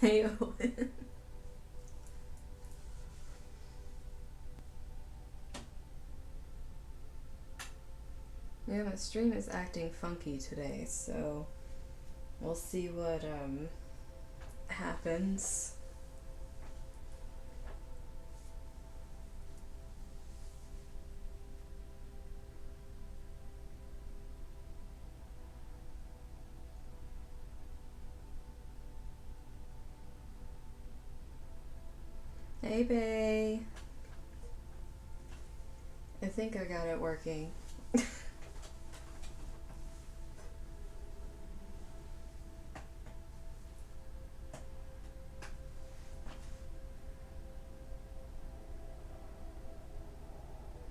Hey, Owen. Yeah, my stream is acting funky today, so we'll see what happens. Hey, Bay. I think I got it working.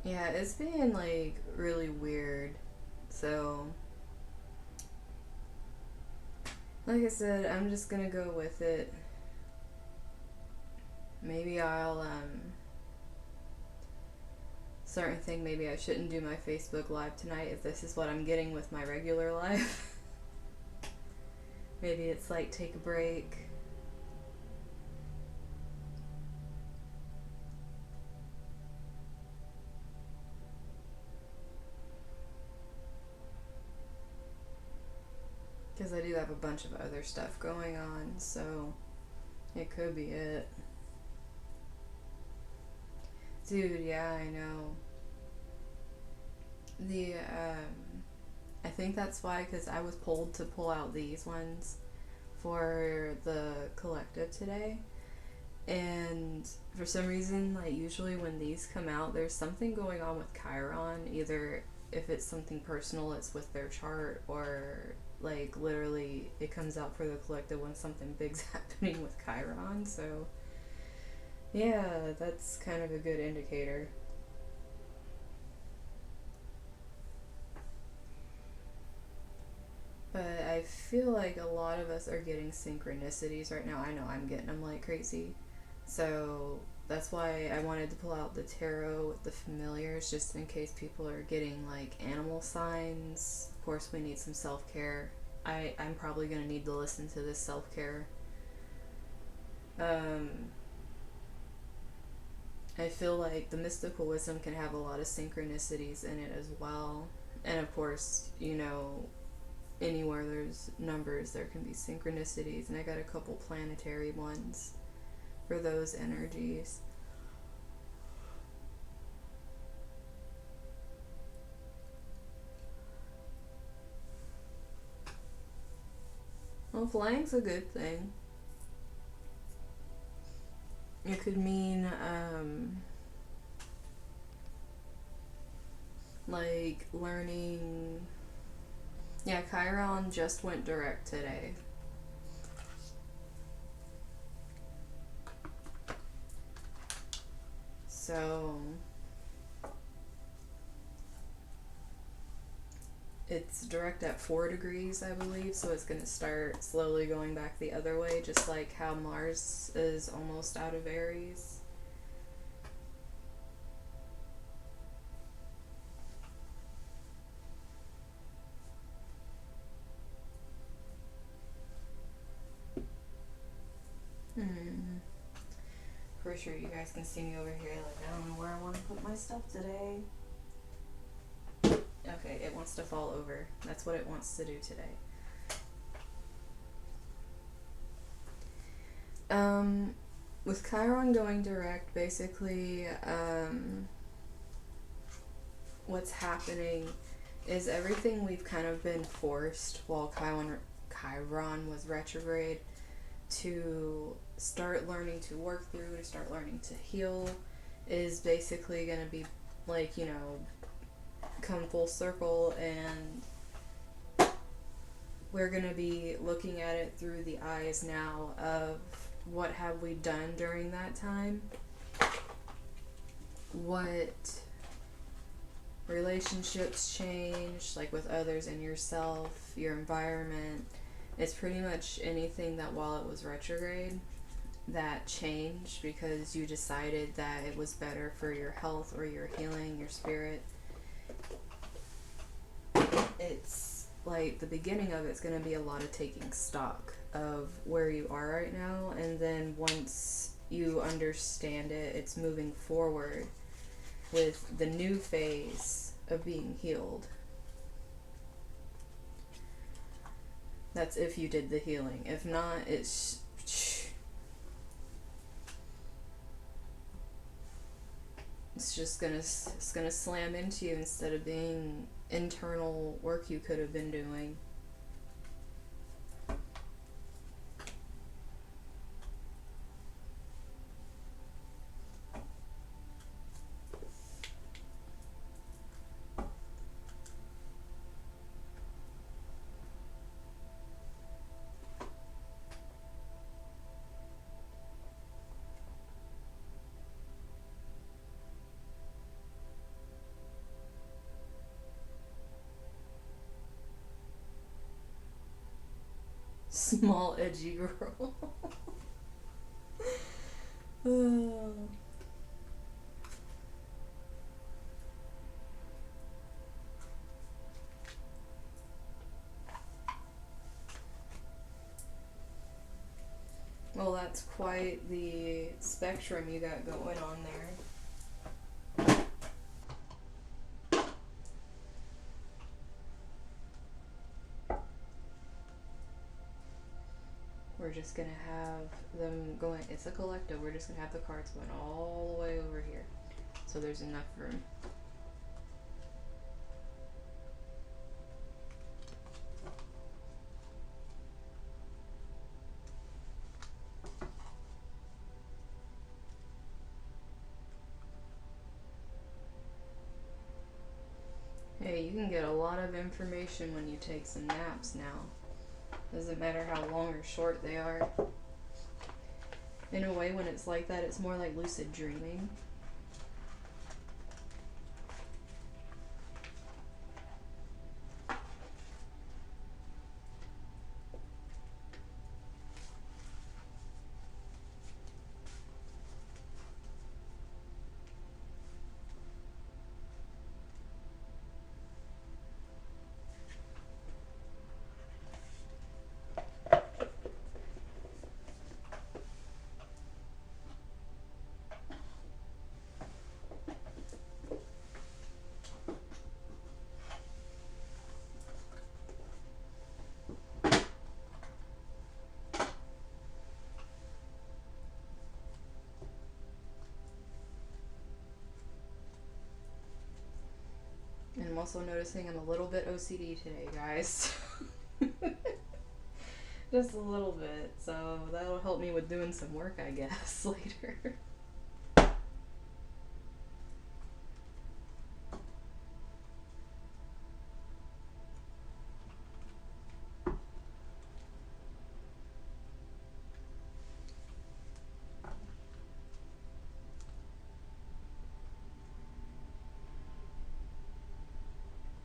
Yeah, it's being like really weird. So, like I said, I'm just gonna go with it. Maybe I'll certain thing, maybe I shouldn't do my Facebook Live tonight if this is what I'm getting with my regular life. Maybe it's like take a break. Because I do have a bunch of other stuff going on, so it could be it. Dude, yeah, I know. The, I think that's why, because I was pulled to pull out these ones for the collective today. And for some reason, like, usually when these come out, there's something going on with Chiron. Either if it's something personal, it's with their chart, or, like, literally it comes out for the collective when something big's happening with Chiron. So, yeah, that's kind of a good indicator. But I feel like a lot of us are getting synchronicities right now. I know I'm getting them like crazy. So that's why I wanted to pull out the tarot with the familiars, just in case people are getting like animal signs. Of course, we need some self care. I'm probably going to need to listen to this self care. Um, I feel like the mystical wisdom can have a lot of synchronicities in it as well. And of course, anywhere there's numbers, there can be synchronicities. And I got a couple planetary ones for those energies. Well, flying's a good thing. It could mean, like, learning. Yeah, Chiron just went direct today. So, it's direct at 4 degrees, I believe, so it's going to start slowly going back the other way, just like how Mars is almost out of Aries. For sure, you guys can see me over here, like, I don't know where I want to put my stuff today. Okay, it wants to fall over. That's what it wants to do today. With Chiron going direct, basically, what's happening is everything we've kind of been forced while Chiron was retrograde to start learning to work through, to start learning to heal, is basically going to be like, come full circle, and we're going to be looking at it through the eyes now of what have we done during that time, what relationships change, like with others and yourself, your environment. It's pretty much anything that while it was retrograde that changed because you decided that it was better for your health or your healing, your spirit. It's like the beginning of it's going to be a lot of taking stock of where you are right now, and then once you understand it, it's moving forward with the new phase of being healed. That's if you did the healing. If not, it's just gonna slam into you instead of being internal work you could have been doing. Small edgy girl. Well, that's quite the spectrum you got going on there. We're just gonna have them going, it's a collective, we're just gonna have the cards going all the way over here. So there's enough room. Hey, you can get a lot of information when you take some naps now. Doesn't matter how long or short they are. In a way, when it's like that, it's more like lucid dreaming. And I'm also noticing I'm a little bit OCD today, guys. Just a little bit. So that'll help me with doing some work, I guess, later.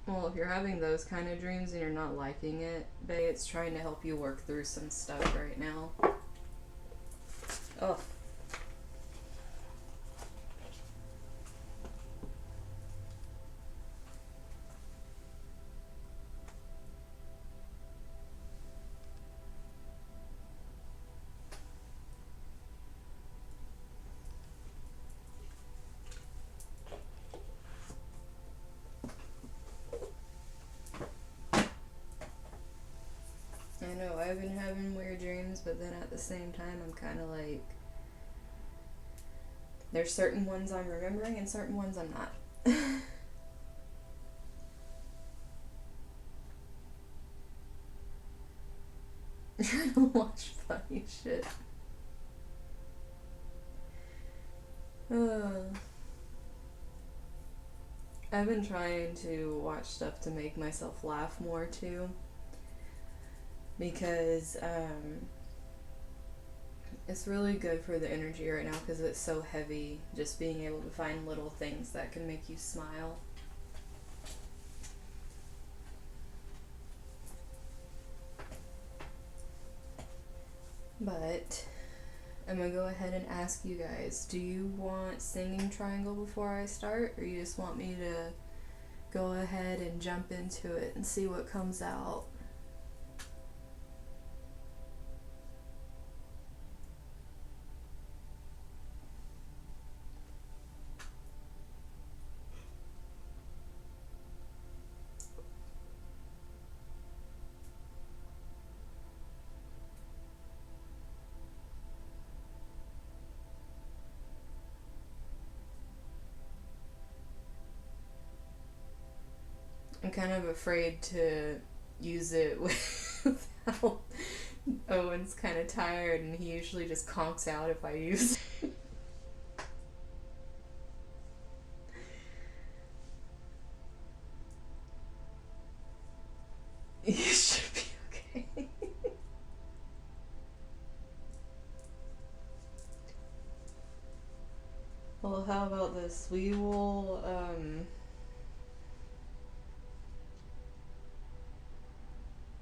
Well, if you're having those kind of dreams and you're not liking it, babe, it's trying to help you work through some stuff right now. Oh. I know, I've been having weird dreams, but then at the same time, I'm kind of like, there's certain ones I'm remembering and certain ones I'm not. I'm trying to watch funny shit. I've been trying to watch stuff to make myself laugh more too, because it's really good for the energy right now because it's so heavy, just being able to find little things that can make you smile. But I'm gonna go ahead and ask you guys, do you want singing triangle before I start, or you just want me to go ahead and jump into it and see what comes out? kind of afraid to use it without Owen's kind of tired, and he usually just conks out if I use it. You should be okay. Well, how about this? We will,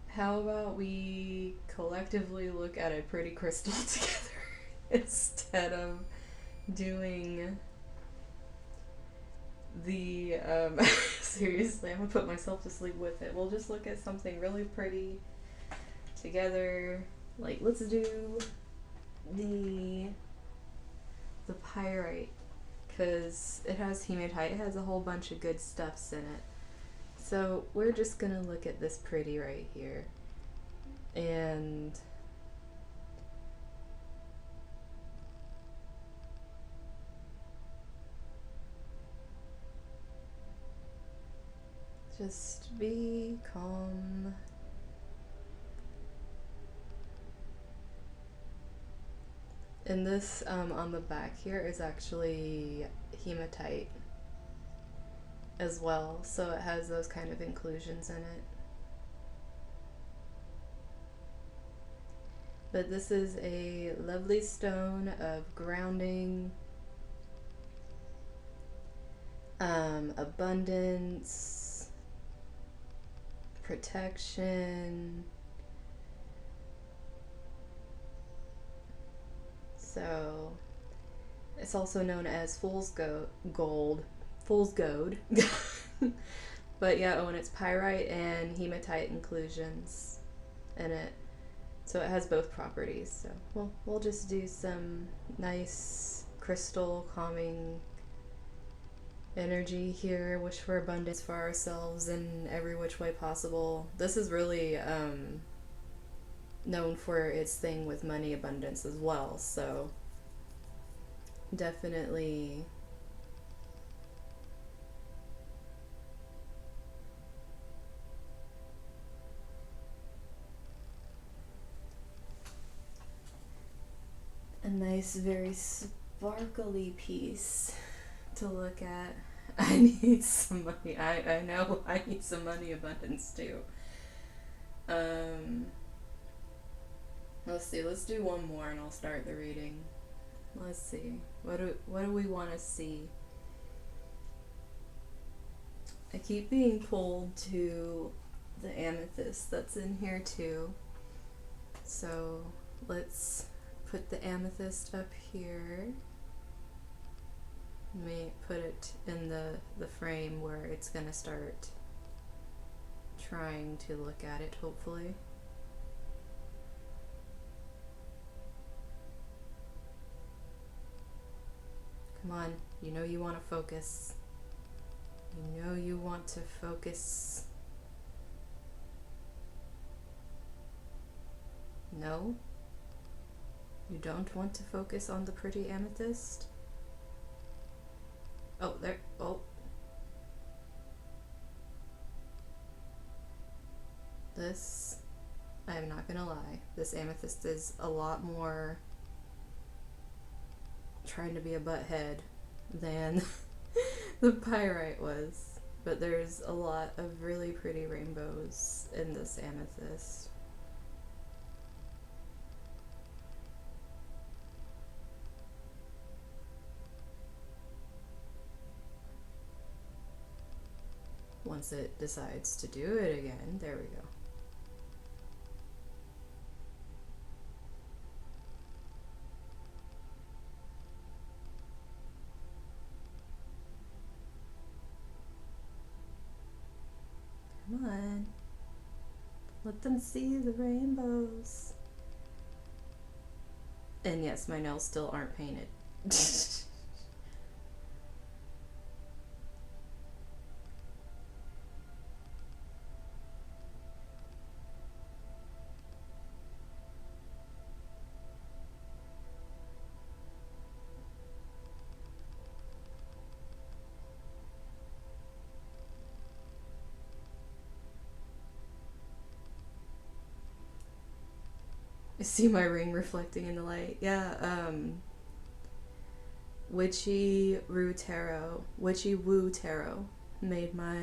how about we collectively look at a pretty crystal together instead of doing the, seriously, I'm gonna put myself to sleep with it. We'll just look at something really pretty together. Like, let's do the pyrite, because it has hematite. It has a whole bunch of good stuffs in it. So we're just gonna look at this pretty right here, and just be calm. And this on the back here is actually hematite as well, so it has those kind of inclusions in it. But this is a lovely stone of grounding, abundance, protection. So it's also known as gold. But yeah, and it's pyrite and hematite inclusions in it. So it has both properties. So we'll just do some nice crystal calming energy here. Wish for abundance for ourselves in every which way possible. This is really known for its thing with money abundance as well. So definitely a nice, very sparkly piece to look at. I need some money. I know I need some money abundance too. Let's see. Let's do one more and I'll start the reading. Let's see. What do we want to see? I keep being pulled to the amethyst that's in here too. So let's put the amethyst up here. Let me put it in the frame where it's gonna start trying to look at it, hopefully. Come on, you know you want to focus. You know you want to focus. No? You don't want to focus on the pretty amethyst? Oh, there. Oh. This, I'm not gonna lie, this amethyst is a lot more trying to be a butthead than the pyrite was. But there's a lot of really pretty rainbows in this amethyst. Once it decides to do it again, there we go. Come on. Let them see the rainbows. And yes, my nails still aren't painted. see my ring reflecting in the light. Yeah, Witchy Woo Tarot made my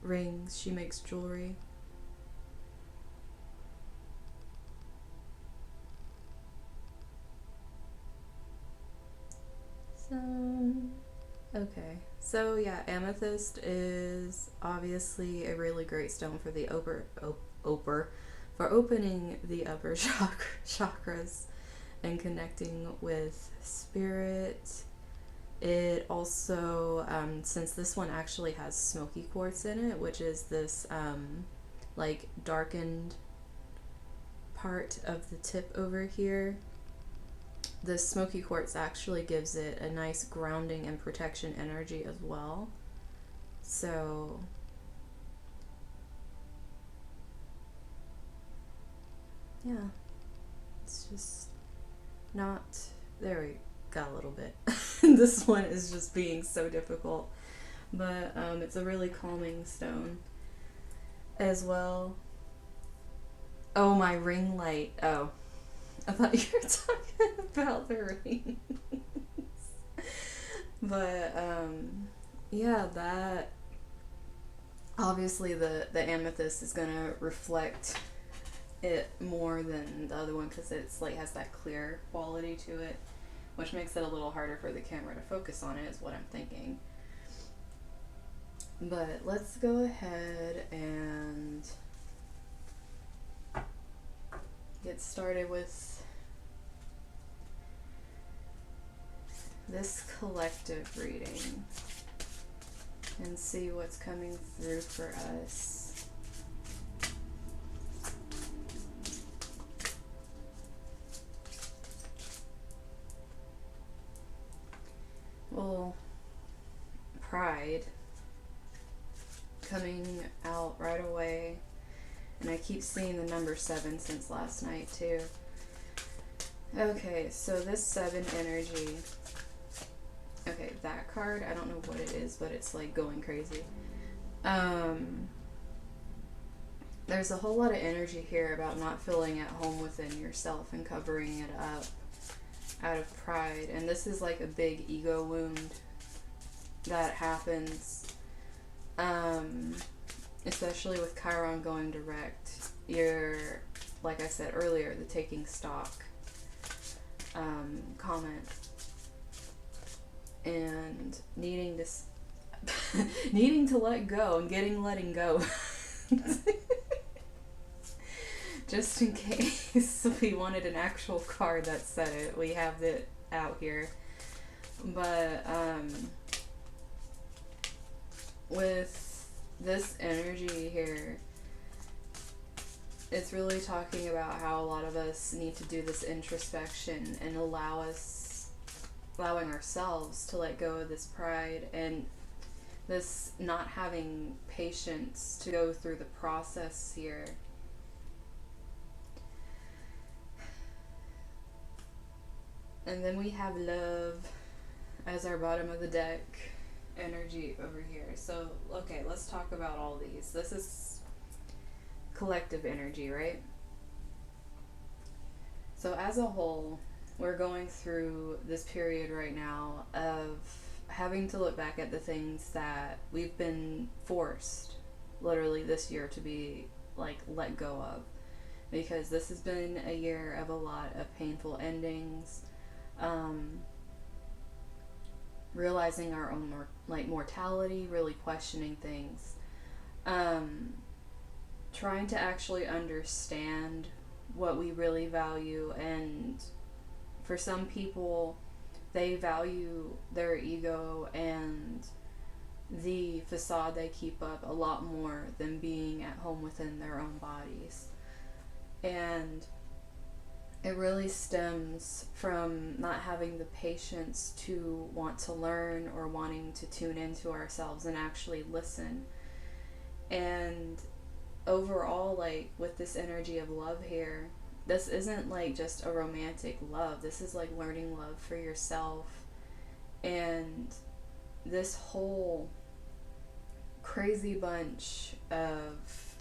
rings. She makes jewelry. Okay. So yeah, amethyst is obviously a really great stone for the for opening the upper chakras and connecting with spirit. It also, since this one actually has smoky quartz in it, which is this like darkened part of the tip over here, the smoky quartz actually gives it a nice grounding and protection energy as well. So yeah, it's just not, there we got a little bit. This one is just being so difficult, but it's a really calming stone as well. Oh, my ring light. Oh, I thought you were talking about the rings. But yeah, that obviously the amethyst is gonna reflect it more than the other one because it's like has that clear quality to it, which makes it a little harder for the camera to focus on it, is what I'm thinking. But let's go ahead and get started with this collective reading and see what's coming through for us. Well, pride coming out right away, and I keep seeing the number 7 since last night too. Okay, so this 7 energy, okay, that card, I don't know what it is, but it's like going crazy. There's a whole lot of energy here about not feeling at home within yourself and covering it up out of pride, and this is like a big ego wound that happens, especially with Chiron going direct. You're, like I said earlier, the taking stock comment and needing to let go and letting go. Just in case we wanted an actual card that said it, we have it out here. But with this energy here, it's really talking about how a lot of us need to do this introspection and allowing ourselves to let go of this pride and this not having patience to go through the process here. And then we have love as our bottom of the deck energy over here. So, okay, let's talk about all these. This is collective energy, right? So as a whole, we're going through this period right now of having to look back at the things that we've been forced, literally this year, to be like let go of. Because this has been a year of a lot of painful endings, realizing our own mortality, really questioning things, trying to actually understand what we really value. And for some people, they value their ego and the facade they keep up a lot more than being at home within their own bodies. And it really stems from not having the patience to want to learn or wanting to tune into ourselves and actually listen. And overall, like with this energy of love here, this isn't like just a romantic love. This is like learning love for yourself. And this whole crazy bunch of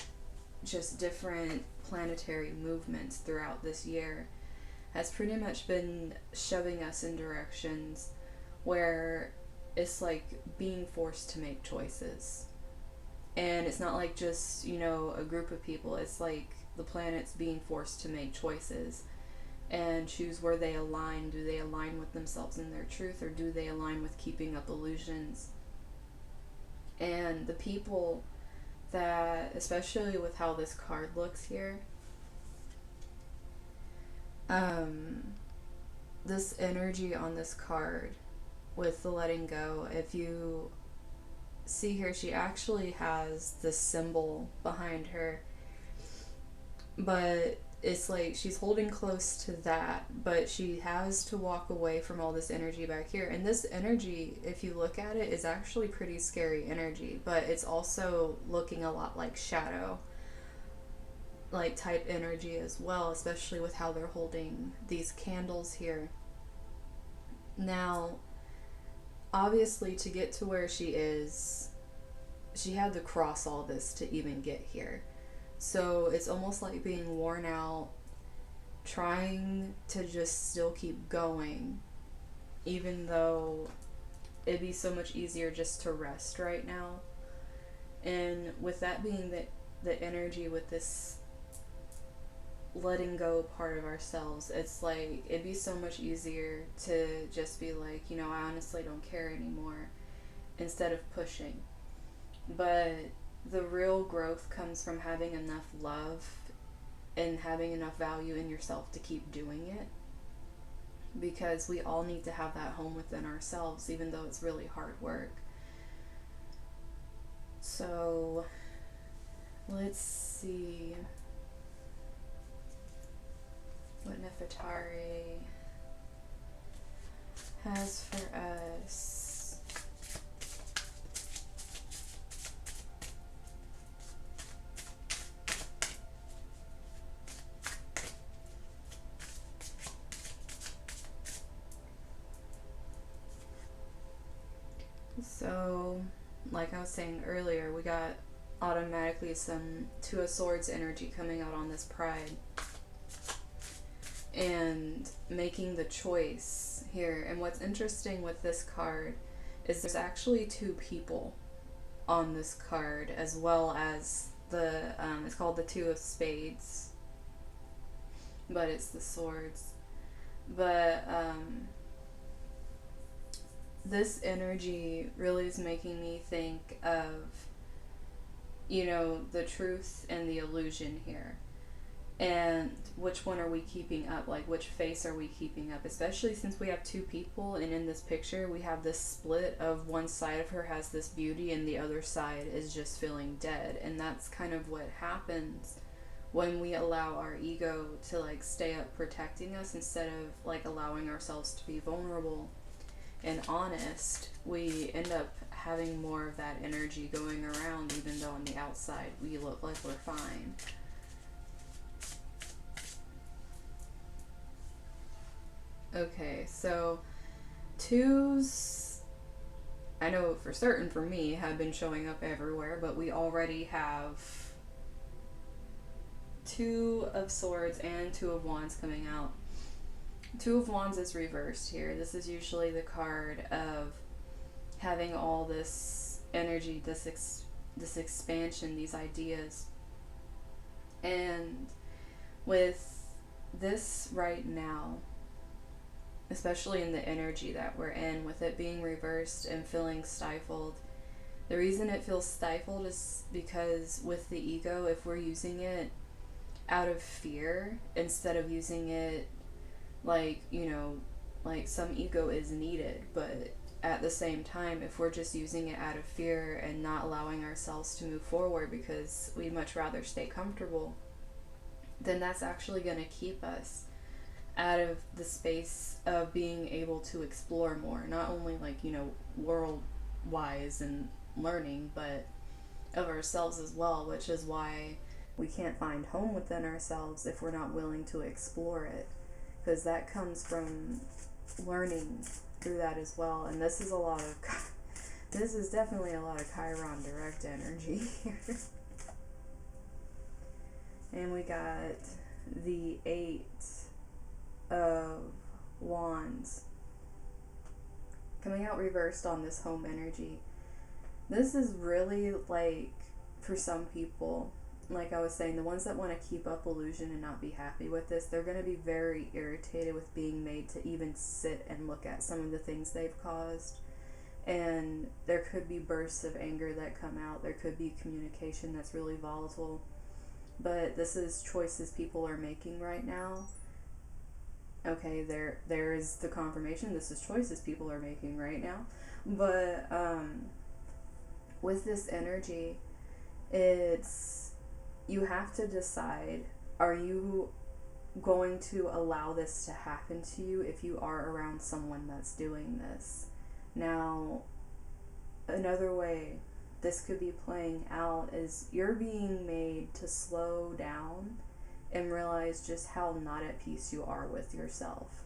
just different planetary movements throughout this year has pretty much been shoving us in directions where it's like being forced to make choices. And it's not like just, a group of people. It's like the planet's being forced to make choices and choose where they align. Do they align with themselves and their truth, or do they align with keeping up illusions? And the people that, especially with how this card looks here, this energy on this card with the letting go, if you see here, she actually has this symbol behind her, but it's like she's holding close to that, but she has to walk away from all this energy back here. And this energy, if you look at it, is actually pretty scary energy, but it's also looking a lot like shadow like type energy as well, especially with how they're holding these candles here. Now, obviously, to get to where she is, she had to cross all this to even get here. So it's almost like being worn out, trying to just still keep going, even though it'd be so much easier just to rest right now. And with that being the energy with this letting go part of ourselves, it's like it'd be so much easier to just be like, I honestly don't care anymore, instead of pushing. But the real growth comes from having enough love and having enough value in yourself to keep doing it, because we all need to have that home within ourselves, even though it's really hard work. So let's see what Nefertari has for us. So, like I was saying earlier, we got automatically some Two of Swords energy coming out on this Pride. And making the choice here. And what's interesting with this card is there's actually two people on this card, as well as the, it's called the Two of Spades, but it's the swords. But this energy really is making me think of, the truth and the illusion here. And which one are we keeping up? Like, which face are we keeping up? Especially since we have two people, and in this picture we have this split of one side of her has this beauty and the other side is just feeling dead. And that's kind of what happens when we allow our ego to like stay up protecting us instead of like allowing ourselves to be vulnerable and honest. We end up having more of that energy going around, even though on the outside we look like we're fine. Okay, so twos, I know for certain for me, have been showing up everywhere, but we already have Two of Swords and Two of Wands coming out. Two of Wands is reversed here. This is usually the card of having all this energy, this expansion, these ideas. And with this right now, especially in the energy that we're in, with it being reversed and feeling stifled. The reason it feels stifled is because with the ego, if we're using it out of fear instead of using it like, like some ego is needed, but at the same time, if we're just using it out of fear and not allowing ourselves to move forward because we'd much rather stay comfortable, then that's actually going to keep us out of the space of being able to explore more, not only like, world wise and learning, but of ourselves as well, which is why we can't find home within ourselves if we're not willing to explore it, because that comes from learning through that as well. And this is definitely a lot of Chiron direct energy here. And we got the 8 of Wands coming out reversed on this home energy. This is really like, for some people, like I was saying, the ones that want to keep up illusion and not be happy with this, they're going to be very irritated with being made to even sit and look at some of the things they've caused. And there could be bursts of anger that come out. There could be communication that's really volatile. But this is choices people are making right now. Okay, there is the confirmation. This is choices people are making right now. But with this energy, it's, you have to decide, are you going to allow this to happen to you if you are around someone that's doing this? Now, another way this could be playing out is you're being made to slow down and realize just how not at peace you are with yourself.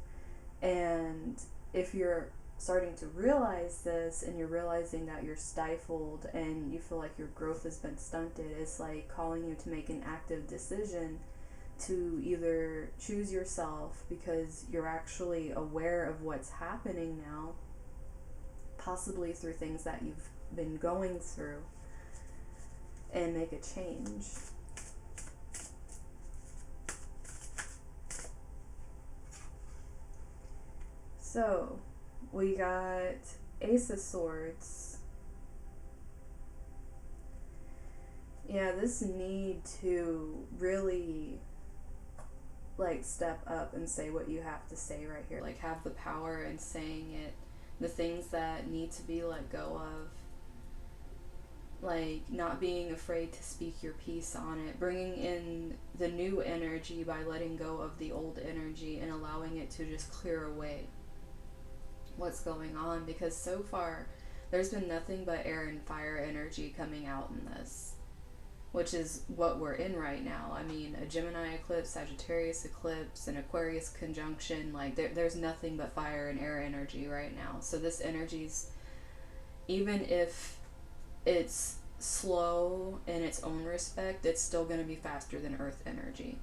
And if you're starting to realize this and you're realizing that you're stifled and you feel like your growth has been stunted, it's like calling you to make an active decision to either choose yourself because you're actually aware of what's happening now, possibly through things that you've been going through, and make a change. So, we got Ace of Swords. Yeah, this need to really like step up and say what you have to say right here. Like have the power in saying it. The things that need to be let go of. Like not being afraid to speak your piece on it. Bringing in the new energy by letting go of the old energy and allowing it to just clear away what's going on, because so far there's been nothing but air and fire energy coming out in this, which is what we're in right now. I mean, a Gemini eclipse, Sagittarius eclipse, an Aquarius conjunction, like there's nothing but fire and air energy right now. So this energy's, even if it's slow in its own respect, it's still going to be faster than earth energy.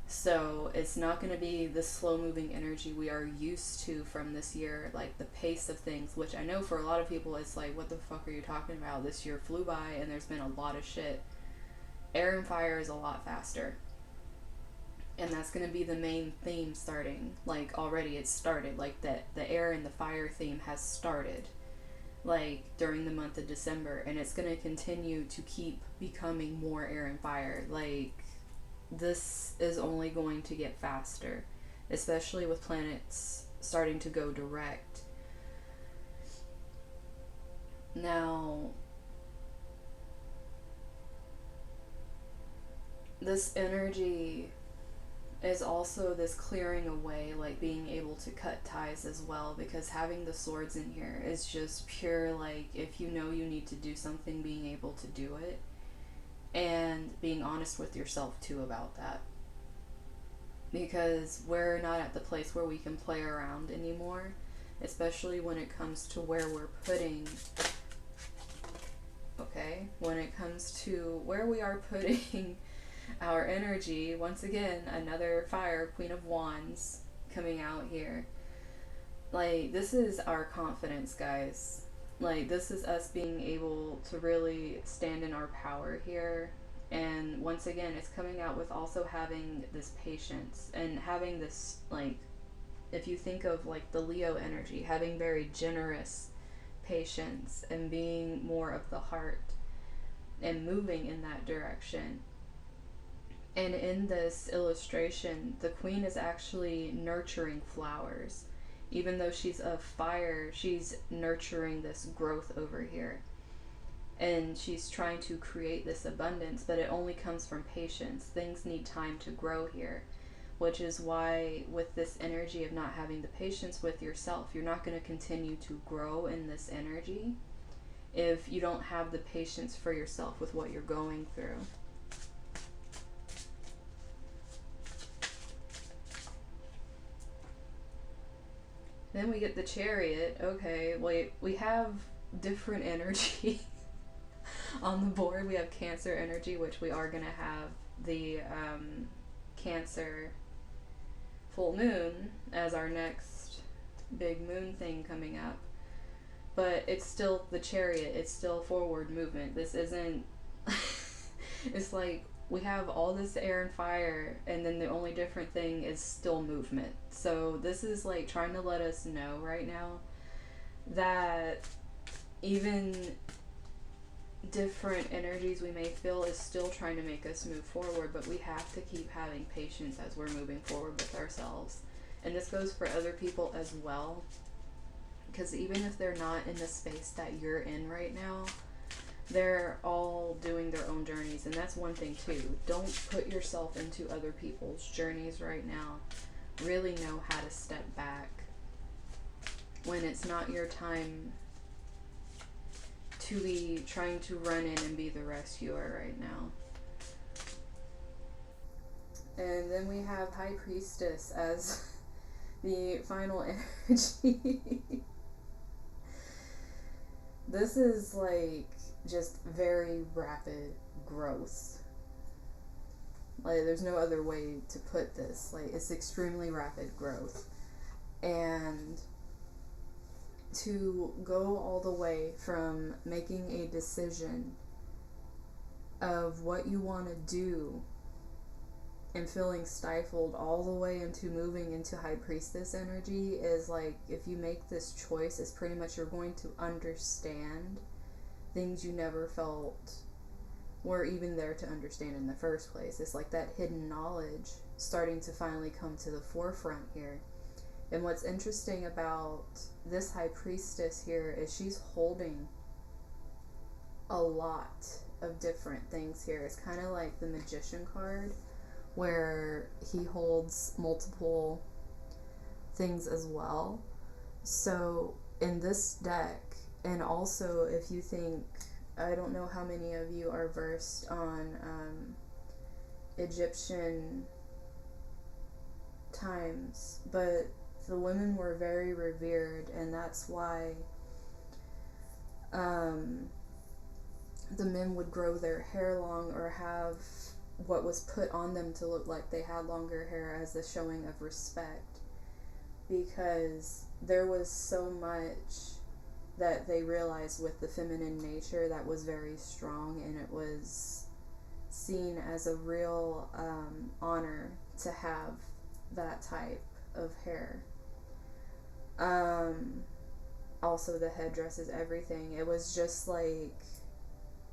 So it's not going to be the slow moving energy we are used to from this year, like the pace of things, which I know for a lot of people it's like, what the fuck are you talking about? This year flew by and there's been a lot of shit. Air and fire is a lot faster. And that's going to be the main theme starting. Like already it's started. Like the air and the fire theme has started. Like during the month of December. And it's going to continue to keep becoming more air and fire. Like this is only going to get faster, especially with planets starting to go direct. Now, this energy is also this clearing away, like being able to cut ties as well, because having the swords in here is just pure, like if you know you need to do something, being able to do it. And being honest with yourself too about that, because we're not at the place where we can play around anymore, especially when it comes to where we're putting, when it comes to where we are putting our energy. Once again, another fire, Queen of Wands coming out here. Like this is our confidence, guys. Like this is us being able to really stand in our power here. And once again, it's coming out with also having this patience and having this, like, if you think of like the Leo energy, having very generous patience and being more of the heart and moving in that direction. And in this illustration, the queen is actually nurturing flowers. Even though she's of fire, she's nurturing this growth over here. And she's trying to create this abundance, but it only comes from patience. Things need time to grow here, which is why with this energy of not having the patience with yourself, you're not going to continue to grow in this energy if you don't have the patience for yourself with what you're going through. Then we get the Chariot. Okay, wait, we have different energy on the board. We have Cancer energy, which we are going to have the Cancer full moon as our next big moon thing coming up. But it's still the chariot, it's still forward movement. This isn't it's like we have all this air and fire, and then the only different thing is still movement. So this is like trying to let us know right now that even different energies we may feel is still trying to make us move forward, but we have to keep having patience as we're moving forward with ourselves. And this goes for other people as well, because even if they're not in the space that you're in right now, they're all doing their own journeys. And that's one thing too. Don't put yourself into other people's journeys right now. Really know how to step back when it's not your time to be trying to run in and be the rescuer right now. And then we have High Priestess as the final energy. This is like just very rapid growth. Like, there's no other way to put this. Like, it's extremely rapid growth. And to go all the way from making a decision of what you want to do and feeling stifled all the way into moving into High Priestess energy is like, if you make this choice, it's pretty much you're going to understand things you never felt were even there to understand in the first place. It's like that hidden knowledge starting to finally come to the forefront here. And what's interesting about this High Priestess here is she's holding a lot of different things here. It's kind of like the Magician card, where he holds multiple things as well. So in this deck, and also if you think, I don't know how many of you are versed on Egyptian times, but the women were very revered, and that's why the men would grow their hair long or have what was put on them to look like they had longer hair as a showing of respect, because there was so much that they realized with the feminine nature that was very strong, and it was seen as a real honor to have that type of hair. Also the headdresses, everything, it was just like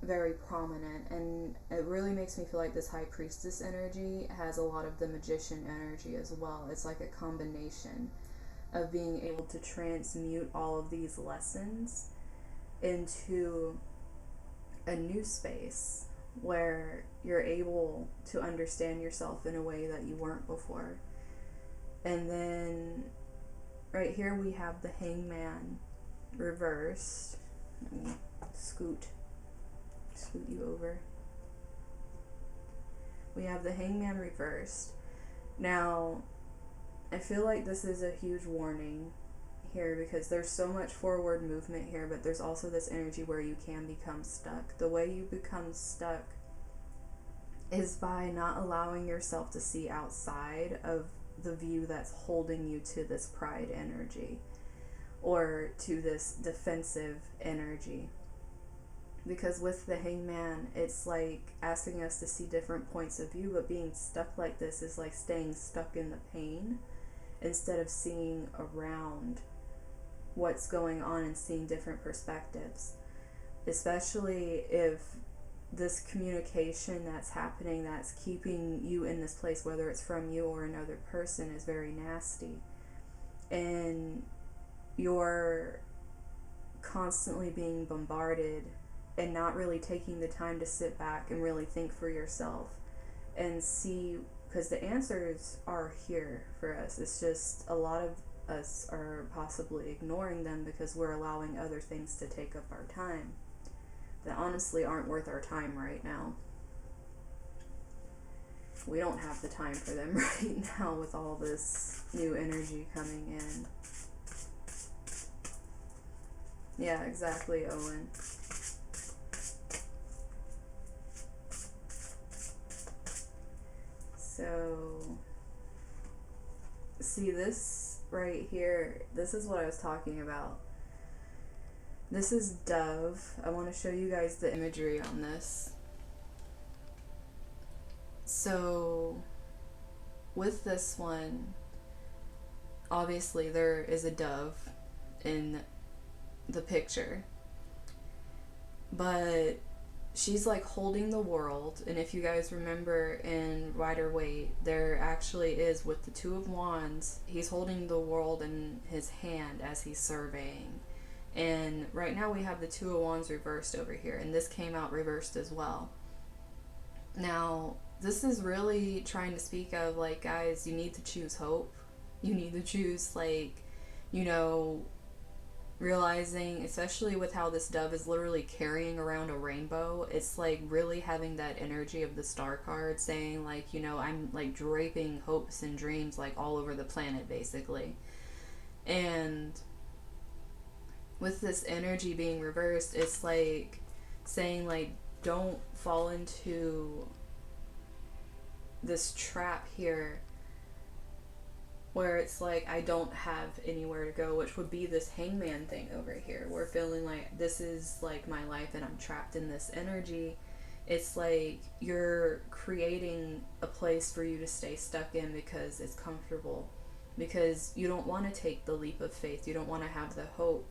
very prominent, and it really makes me feel like this High Priestess energy has a lot of the Magician energy as well. It's like a combination of being able to transmute all of these lessons into a new space where you're able to understand yourself in a way that you weren't before. And then right here we have the Hangman reversed. Let me scoot you over. We have the Hangman reversed. Now, I feel like this is a huge warning here, because there's so much forward movement here, but there's also this energy where you can become stuck. The way you become stuck is by not allowing yourself to see outside of the view that's holding you to this pride energy or to this defensive energy. Because with the Hangman, it's like asking us to see different points of view, but being stuck like this is like staying stuck in the pain instead of seeing around what's going on and seeing different perspectives. Especially if this communication that's happening, that's keeping you in this place, whether it's from you or another person, is very nasty. And you're constantly being bombarded and not really taking the time to sit back and really think for yourself and see, because the answers are here for us. It's just a lot of us are possibly ignoring them because we're allowing other things to take up our time that honestly aren't worth our time right now. We don't have the time for them right now with all this new energy coming in. Yeah, exactly, Owen. see this right here, this is what I was talking about. This is dove. I want to show you guys the imagery on this. So with this one, obviously there is a dove in the picture, but she's like holding the world. And if you guys remember in Rider-Waite, there actually is, with the Two of Wands, he's holding the world in his hand as he's surveying. And right now we have the Two of Wands reversed over here, and this came out reversed as well. Now this is really trying to speak of, like, guys, you need to choose hope. You need to choose, like, you know, realizing, especially with how this dove is literally carrying around a rainbow, it's like really having that energy of the star card, saying, like, you know, I'm like draping hopes and dreams like all over the planet, basically. And with this energy being reversed, it's like saying, like, don't fall into this trap here where it's like, I don't have anywhere to go, which would be this hangman thing over here. We're feeling like this is like my life and I'm trapped in this energy. It's like you're creating a place for you to stay stuck in because it's comfortable, because you don't want to take the leap of faith. You don't want to have the hope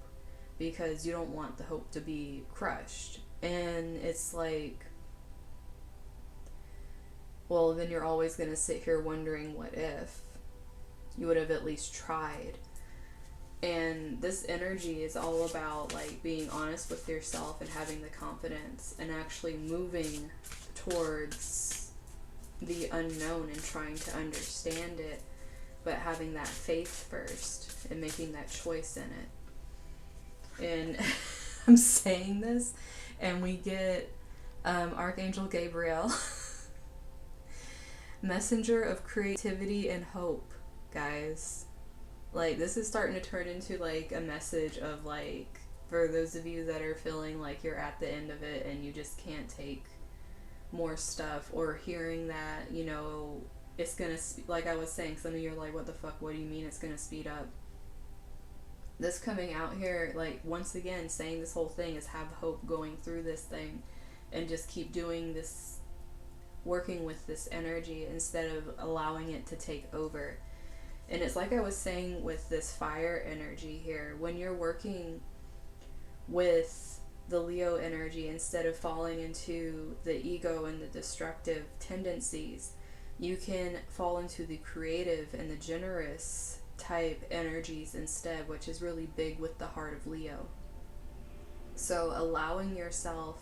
because you don't want the hope to be crushed. And it's like, well, then you're always going to sit here wondering, what if you would have at least tried? And this energy is all about, like, being honest with yourself and having the confidence and actually moving towards the unknown and trying to understand it, but having that faith first and making that choice in it. And I'm saying this, and we get Archangel Gabriel, messenger of creativity and hope, guys. Like, this is starting to turn into like a message of, like, for those of you that are feeling like you're at the end of it and you just can't take more stuff, or hearing that, you know, it's gonna, like I was saying, some of you are like, what the fuck, what do you mean it's gonna speed up? This coming out here, like, once again, saying this whole thing is have hope going through this thing and just keep doing this, working with this energy instead of allowing it to take over. And it's like I was saying with this fire energy here, when you're working with the Leo energy, instead of falling into the ego and the destructive tendencies, you can fall into the creative and the generous type energies instead, which is really big with the heart of Leo. So allowing yourself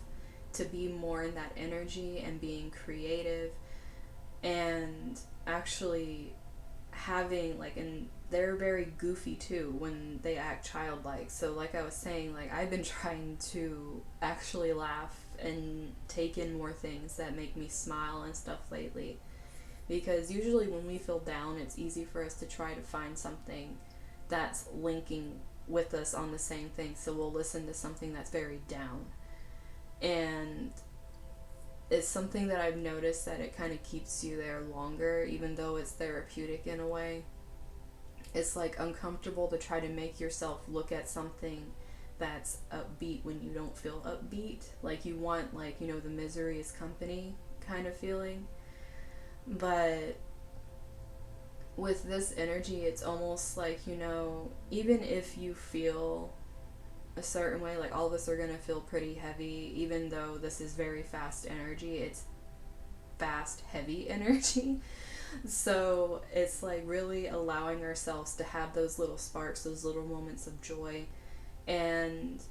to be more in that energy and being creative, and actually having, like, and they're very goofy too when they act childlike. So like I was saying, like, I've been trying to actually laugh and take in more things that make me smile and stuff lately, because usually when we feel down, it's easy for us to try to find something that's linking with us on the same thing. So we'll listen to something that's very down, and it's something that I've noticed that it kind of keeps you there longer, even though it's therapeutic in a way. It's like uncomfortable to try to make yourself look at something that's upbeat when you don't feel upbeat. Like, you want, like, you know, the misery is company kind of feeling. But with this energy, it's almost like, you know, even if you feel a certain way, like, all of us are gonna feel pretty heavy, even though this is very fast energy. It's fast, heavy energy. So it's like really allowing ourselves to have those little sparks, those little moments of joy, and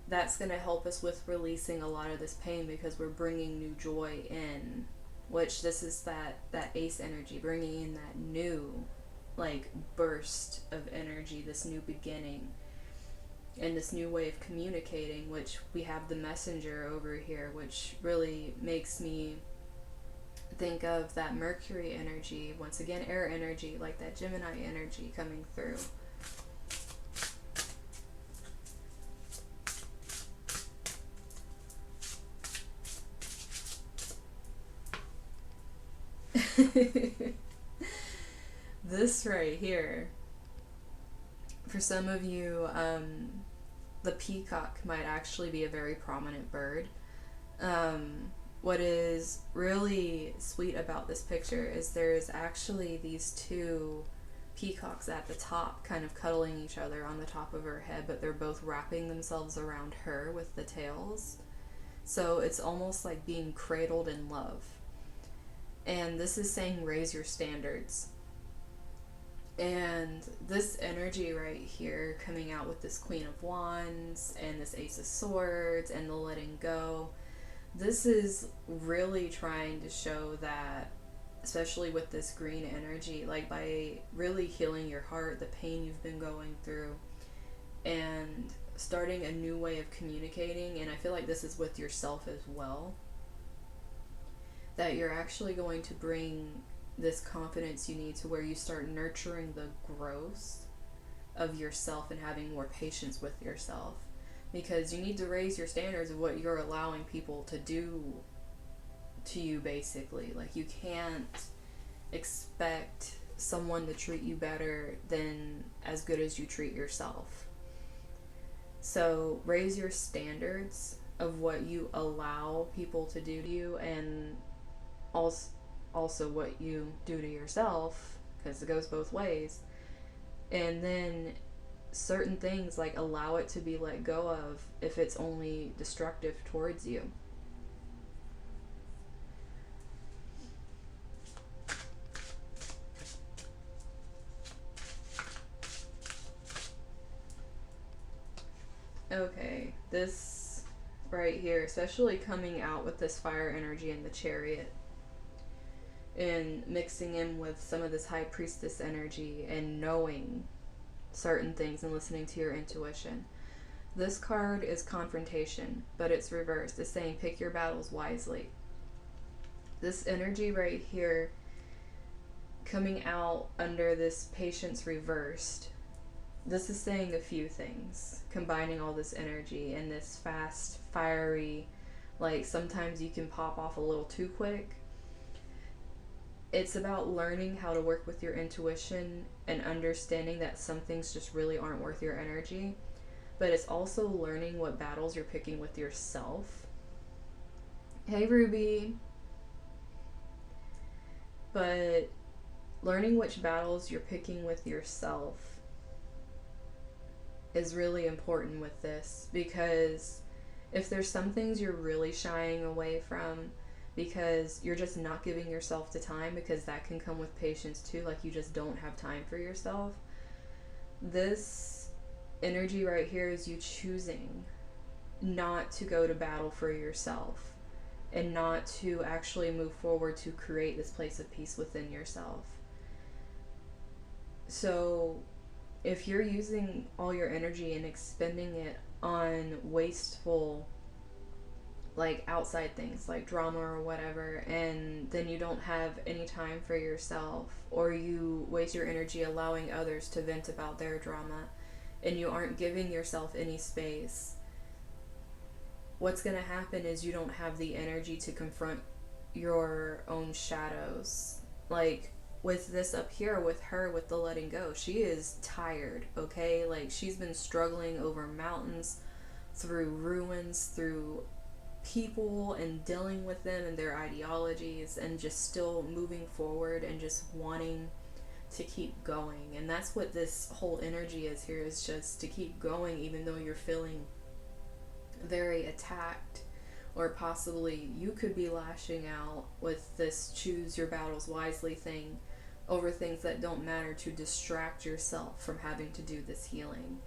that's gonna help us with releasing a lot of this pain, because we're bringing new joy in, which this is that ace energy, bringing in that new, like, burst of energy, this new beginning and this new way of communicating, which we have the messenger over here, which really makes me think of that Mercury energy, once again air energy, like that Gemini energy coming through. This right here, for some of you, the peacock might actually be a very prominent bird. What is really sweet about this picture is there's actually these two peacocks at the top kind of cuddling each other on the top of her head, but they're both wrapping themselves around her with the tails. So it's almost like being cradled in love. And this is saying raise your standards. And this energy right here coming out with this Queen of Wands and this Ace of Swords and the letting go, this is really trying to show that, especially with this green energy, like by really healing your heart, the pain you've been going through, and starting a new way of communicating, and I feel like this is with yourself as well, that you're actually going to bring this confidence you need to where you start nurturing the growth of yourself and having more patience with yourself, because you need to raise your standards of what you're allowing people to do to you, basically. Like, you can't expect someone to treat you better than as good as you treat yourself. So raise your standards of what you allow people to do to you, and also what you do to yourself, because it goes both ways. And then certain things, like, allow it to be let go of if it's only destructive towards you. Okay, this right here, especially coming out with this fire energy in the Chariot and mixing in with some of this High Priestess energy and knowing certain things and listening to your intuition. This card is confrontation, but it's reversed. It's saying pick your battles wisely. This energy right here coming out under this patience reversed, this is saying a few things, combining all this energy and this fast, fiery, like sometimes you can pop off a little too quick. It's about learning how to work with your intuition and understanding that some things just really aren't worth your energy. But it's also learning what battles you're picking with yourself. Hey, Ruby. But learning which battles you're picking with yourself is really important with this, because if there's some things you're really shying away from because you're just not giving yourself the time, because that can come with patience too, like you just don't have time for yourself, this energy right here is you choosing not to go to battle for yourself and not to actually move forward to create this place of peace within yourself. So if you're using all your energy and expending it on wasteful, like outside things like drama or whatever, and then you don't have any time for yourself, or you waste your energy allowing others to vent about their drama and you aren't giving yourself any space, what's going to happen is you don't have the energy to confront your own shadows. Like with this up here with her, with the letting go, she is tired, okay? Like, she's been struggling over mountains, through ruins, through people and dealing with them and their ideologies, and just still moving forward and just wanting to keep going. And that's what this whole energy is here, is just to keep going even though you're feeling very attacked, or possibly you could be lashing out with this choose your battles wisely thing over things that don't matter, to distract yourself from having to do this healing,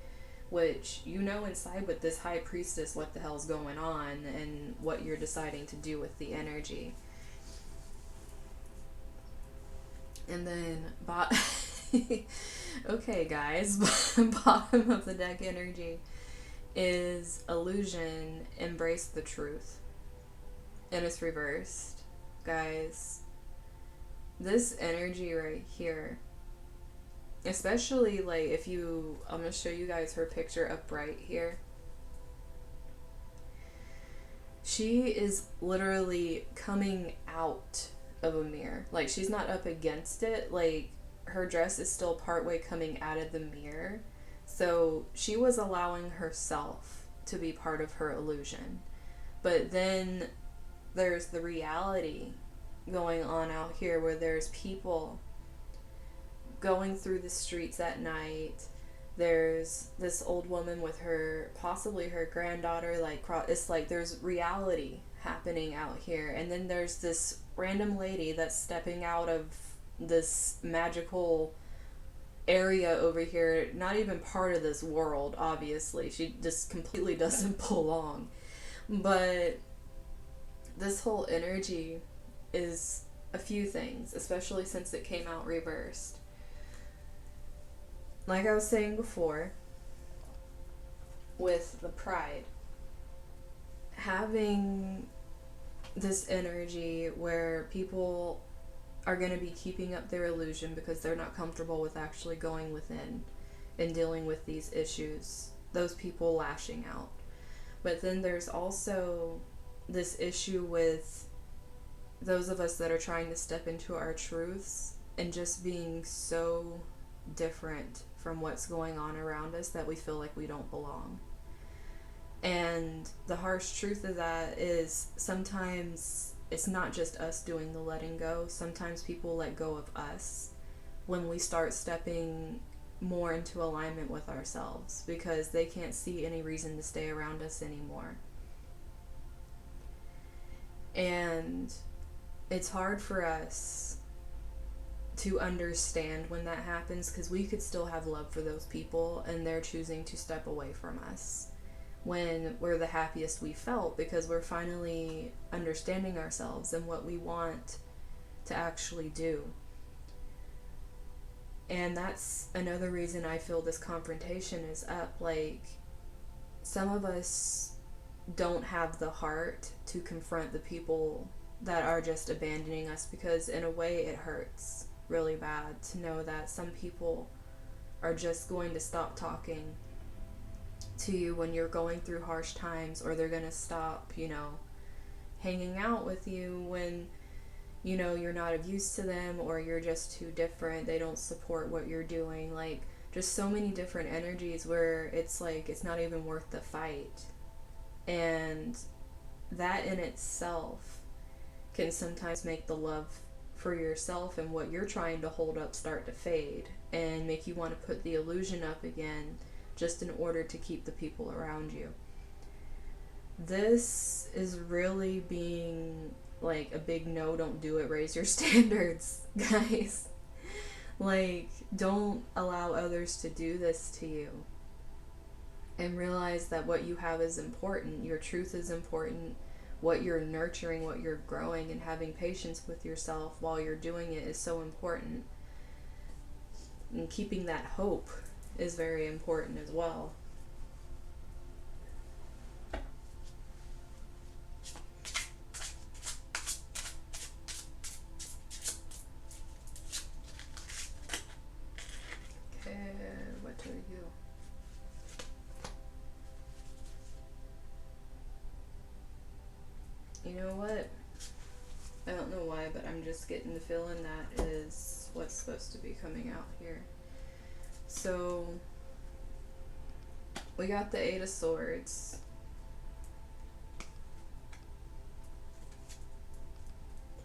which you know inside with this High Priestess what the hell's going on and what you're deciding to do with the energy. And then okay guys, bottom of the deck energy is illusion, embrace the truth, and it's reversed. Guys, this energy right here, especially like if you, I'm going to show you guys her picture up right here. She is literally coming out of a mirror. Like, she's not up against it. Like, her dress is still partway coming out of the mirror. So she was allowing herself to be part of her illusion. But then there's the reality going on out here where there's people going through the streets at night. There's this old woman with her, possibly her granddaughter, like, it's like there's reality happening out here. And then there's this random lady that's stepping out of this magical area over here, not even part of this world, obviously. She just completely doesn't belong. But this whole energy is a few things, especially since it came out reversed. Like I was saying before, with the pride, having this energy where people are going to be keeping up their illusion because they're not comfortable with actually going within and dealing with these issues, those people lashing out. But then there's also this issue with those of us that are trying to step into our truths and just being so different from what's going on around us that we feel like we don't belong. And the harsh truth of that is sometimes it's not just us doing the letting go. Sometimes people let go of us when we start stepping more into alignment with ourselves because they can't see any reason to stay around us anymore. And it's hard for us to understand when that happens because we could still have love for those people and they're choosing to step away from us when we're the happiest we felt because we're finally understanding ourselves and what we want to actually do. And that's another reason I feel this confrontation is up. Like, some of us don't have the heart to confront the people that are just abandoning us because in a way it hurts really bad to know that some people are just going to stop talking to you when you're going through harsh times, or they're going to stop, hanging out with you when, you're not of use to them, or you're just too different. They don't support what you're doing. Like, just so many different energies where it's like, it's not even worth the fight. And that in itself can sometimes make the love for yourself and what you're trying to hold up start to fade and make you want to put the illusion up again just in order to keep the people around you. This is really being like a big no, don't do it, raise your standards, guys. Like, don't allow others to do this to you. And realize that what you have is important. Your truth is important. What you're nurturing, what you're growing, and having patience with yourself while you're doing it is so important. And keeping that hope is very important as well. Okay, what are you? You know what? I don't know why, but I'm just getting the feeling that is what's supposed to be coming out here. So, we got the Eight of Swords.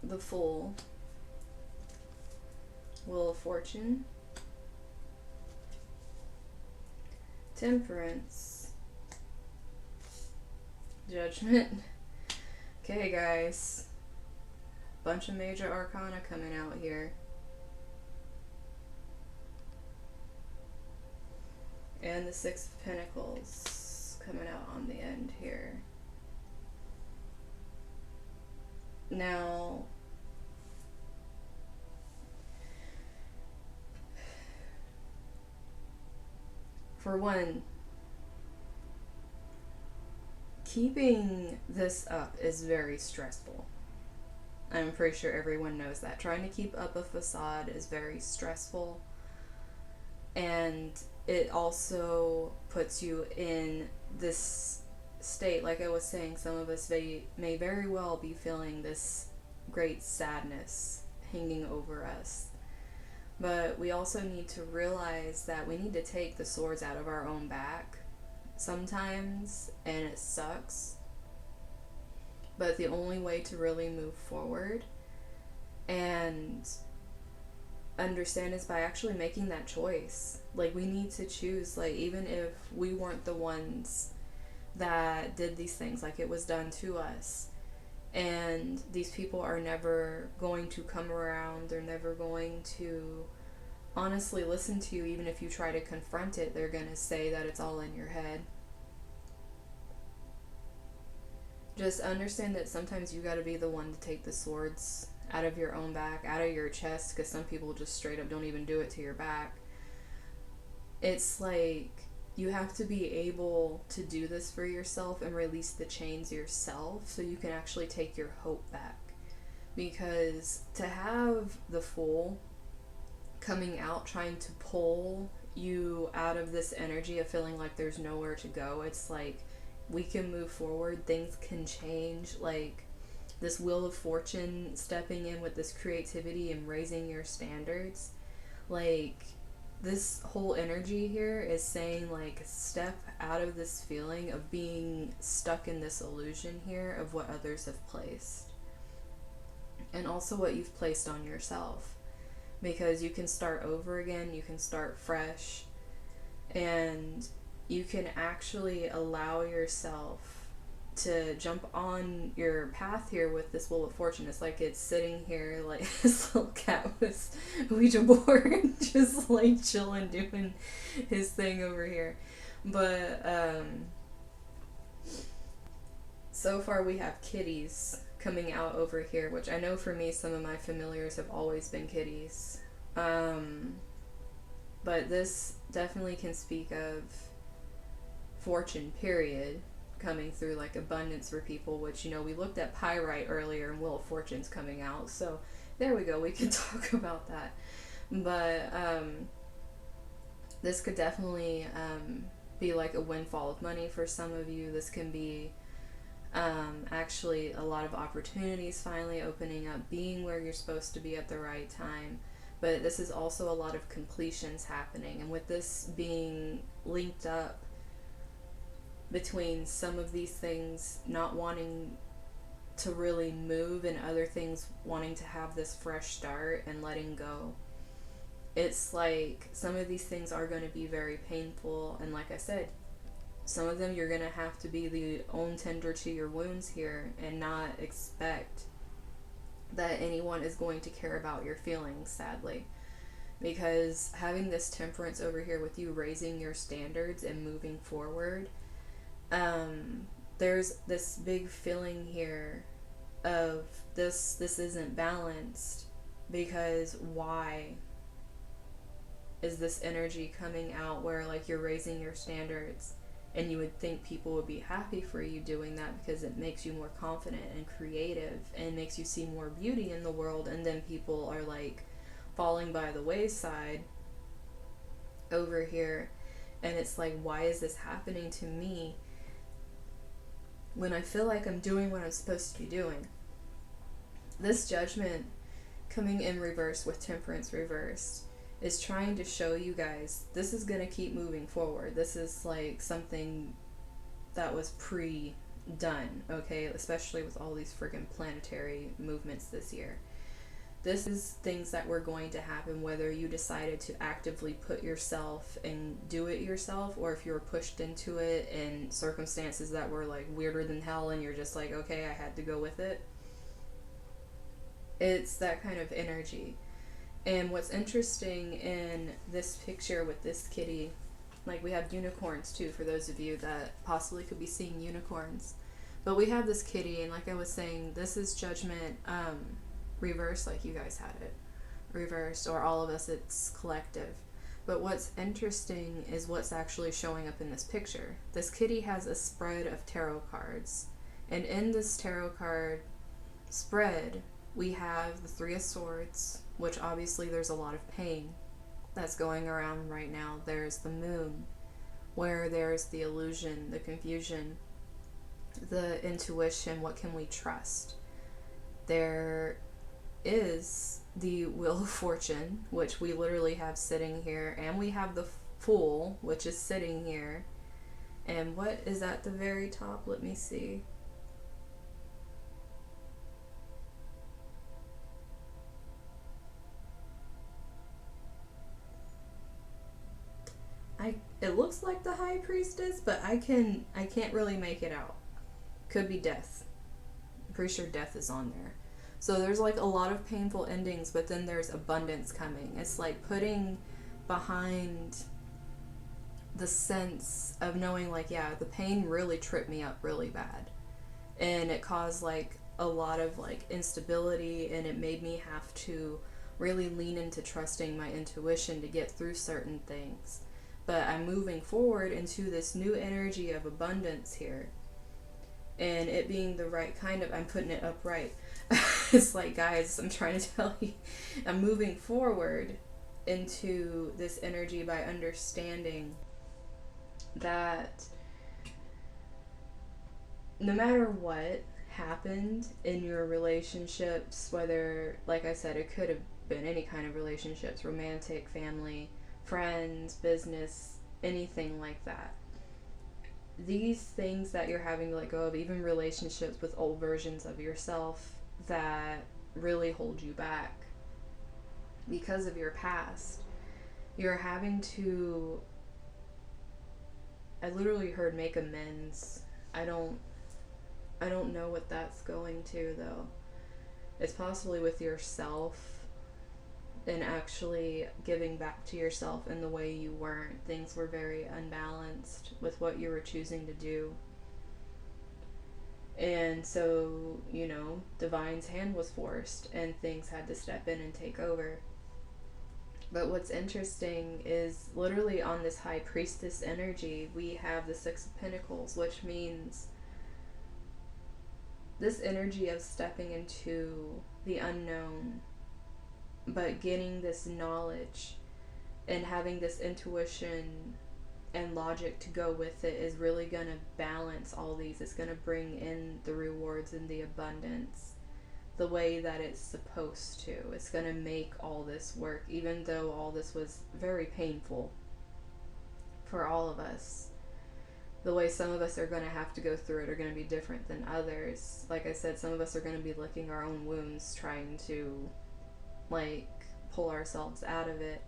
The Fool. Wheel of Fortune. Temperance. Judgment. Okay, guys. Bunch of major arcana coming out here. And the Six of Pentacles coming out on the end here. Now, for one, keeping this up is very stressful. I'm pretty sure everyone knows that. Trying to keep up a facade is very stressful. And it also puts you in this state, like I was saying, some of us may very well be feeling this great sadness hanging over us. But we also need to realize that we need to take the swords out of our own back sometimes, and it sucks. But the only way to really move forward and understand is by actually making that choice. Like, we need to choose, like, even if we weren't the ones that did these things, like it was done to us, and these people are never going to come around, they're never going to honestly listen to you. Even if you try to confront it, they're gonna say that it's all in your head. Just understand that sometimes you gotta be the one to take the swords out of your own back, out of your chest, because some people just straight up don't even do it to your back. It's like you have to be able to do this for yourself and release the chains yourself so you can actually take your hope back. Because to have the Fool coming out trying to pull you out of this energy of feeling like there's nowhere to go, it's like we can move forward, things can change. Like, this Wheel of Fortune stepping in with this creativity and raising your standards, like, this whole energy here is saying, like, step out of this feeling of being stuck in this illusion here of what others have placed, and also what you've placed on yourself, because you can start over again, you can start fresh, and you can actually allow yourself to jump on your path here with this Wheel of Fortune. It's like it's sitting here like this little cat with Ouija board, just like chilling, doing his thing over here. But so far we have kitties coming out over here, which I know for me, some of my familiars have always been kitties. But this definitely can speak of fortune, period, coming through, like abundance for people, which, you know, we looked at pyrite earlier and Wheel of Fortune's coming out, so there we go, we can talk about that. But this could definitely be like a windfall of money for some of you. This can be actually a lot of opportunities finally opening up, being where you're supposed to be at the right time. But this is also a lot of completions happening, and with this being linked up between some of these things not wanting to really move and other things wanting to have this fresh start and letting go, it's like some of these things are going to be very painful. And like I said, some of them you're going to have to be the own tender to your wounds here and not expect that anyone is going to care about your feelings, sadly. Because having this Temperance over here with you raising your standards and moving forward, there's this big feeling here of this isn't balanced, because why is this energy coming out where, like, you're raising your standards, and you would think people would be happy for you doing that because it makes you more confident and creative and makes you see more beauty in the world, and then people are like falling by the wayside over here, and it's like, why is this happening to me when I feel like I'm doing what I'm supposed to be doing? This Judgment coming in reverse with Temperance reversed is trying to show you guys this is going to keep moving forward. This is like something that was pre-done, okay? Especially with all these friggin' planetary movements this year. This is things that were going to happen whether you decided to actively put yourself and do it yourself, or if you were pushed into it in circumstances that were like weirder than hell and you're just like, okay, I had to go with it. It's that kind of energy. And what's interesting in this picture with this kitty, like, we have unicorns too, for those of you that possibly could be seeing unicorns. But we have this kitty, and like I was saying, this is Judgment reversed, like you guys had it reversed, or all of us, it's collective. But what's interesting is what's actually showing up in this picture. This kitty has a spread of tarot cards, and in this tarot card spread, we have the Three of Swords, which obviously there's a lot of pain that's going around right now. There's the Moon, where there's the illusion, the confusion, the intuition, what can we trust? There is the Wheel of Fortune, which we literally have sitting here, and we have the Fool, which is sitting here. And what is at the very top? Let me see. It looks like the High Priestess, but I can't really make it out. Could be Death. I'm pretty sure Death is on there. So there's like a lot of painful endings, but then there's abundance coming. It's like putting behind the sense of knowing, like, yeah, the pain really tripped me up really bad. And it caused like a lot of like instability, and it made me have to really lean into trusting my intuition to get through certain things. But I'm moving forward into this new energy of abundance here. And it being the right kind of, I'm putting it upright. It's like, guys, I'm trying to tell you, I'm moving forward into this energy by understanding that no matter what happened in your relationships, whether, like I said, it could have been any kind of relationships, romantic, family, friends, business, anything like that. These things that you're having to let go of, even relationships with old versions of yourself that really hold you back because of your past, you're having to, I literally heard make amends. I don't know what that's going to, though. It's possibly with yourself, and actually giving back to yourself in the way you weren't. Things were very unbalanced with what you were choosing to do. And so, Divine's hand was forced and things had to step in and take over. But what's interesting is literally on this High Priestess energy, we have the Six of Pentacles, which means this energy of stepping into the unknown, but getting this knowledge and having this intuition and logic to go with it is really going to balance all these. It's going to bring in the rewards and the abundance the way that it's supposed to. It's going to make all this work, even though all this was very painful for all of us. The way some of us are going to have to go through it are going to be different than others. Like I said, some of us are going to be licking our own wounds, trying to pull ourselves out of it,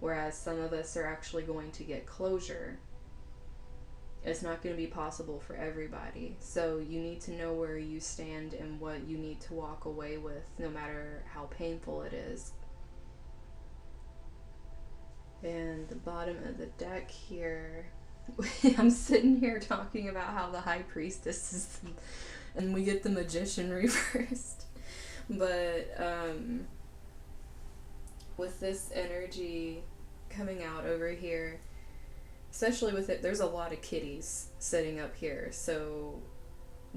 whereas some of us are actually going to get closure. It's not going to be possible for everybody, so you need to know where you stand and what you need to walk away with, no matter how painful it is. And the bottom of the deck here, I'm sitting here talking about how the High Priestess is, and we get the Magician reversed. But with this energy coming out over here, especially with it, there's a lot of kitties sitting up here. So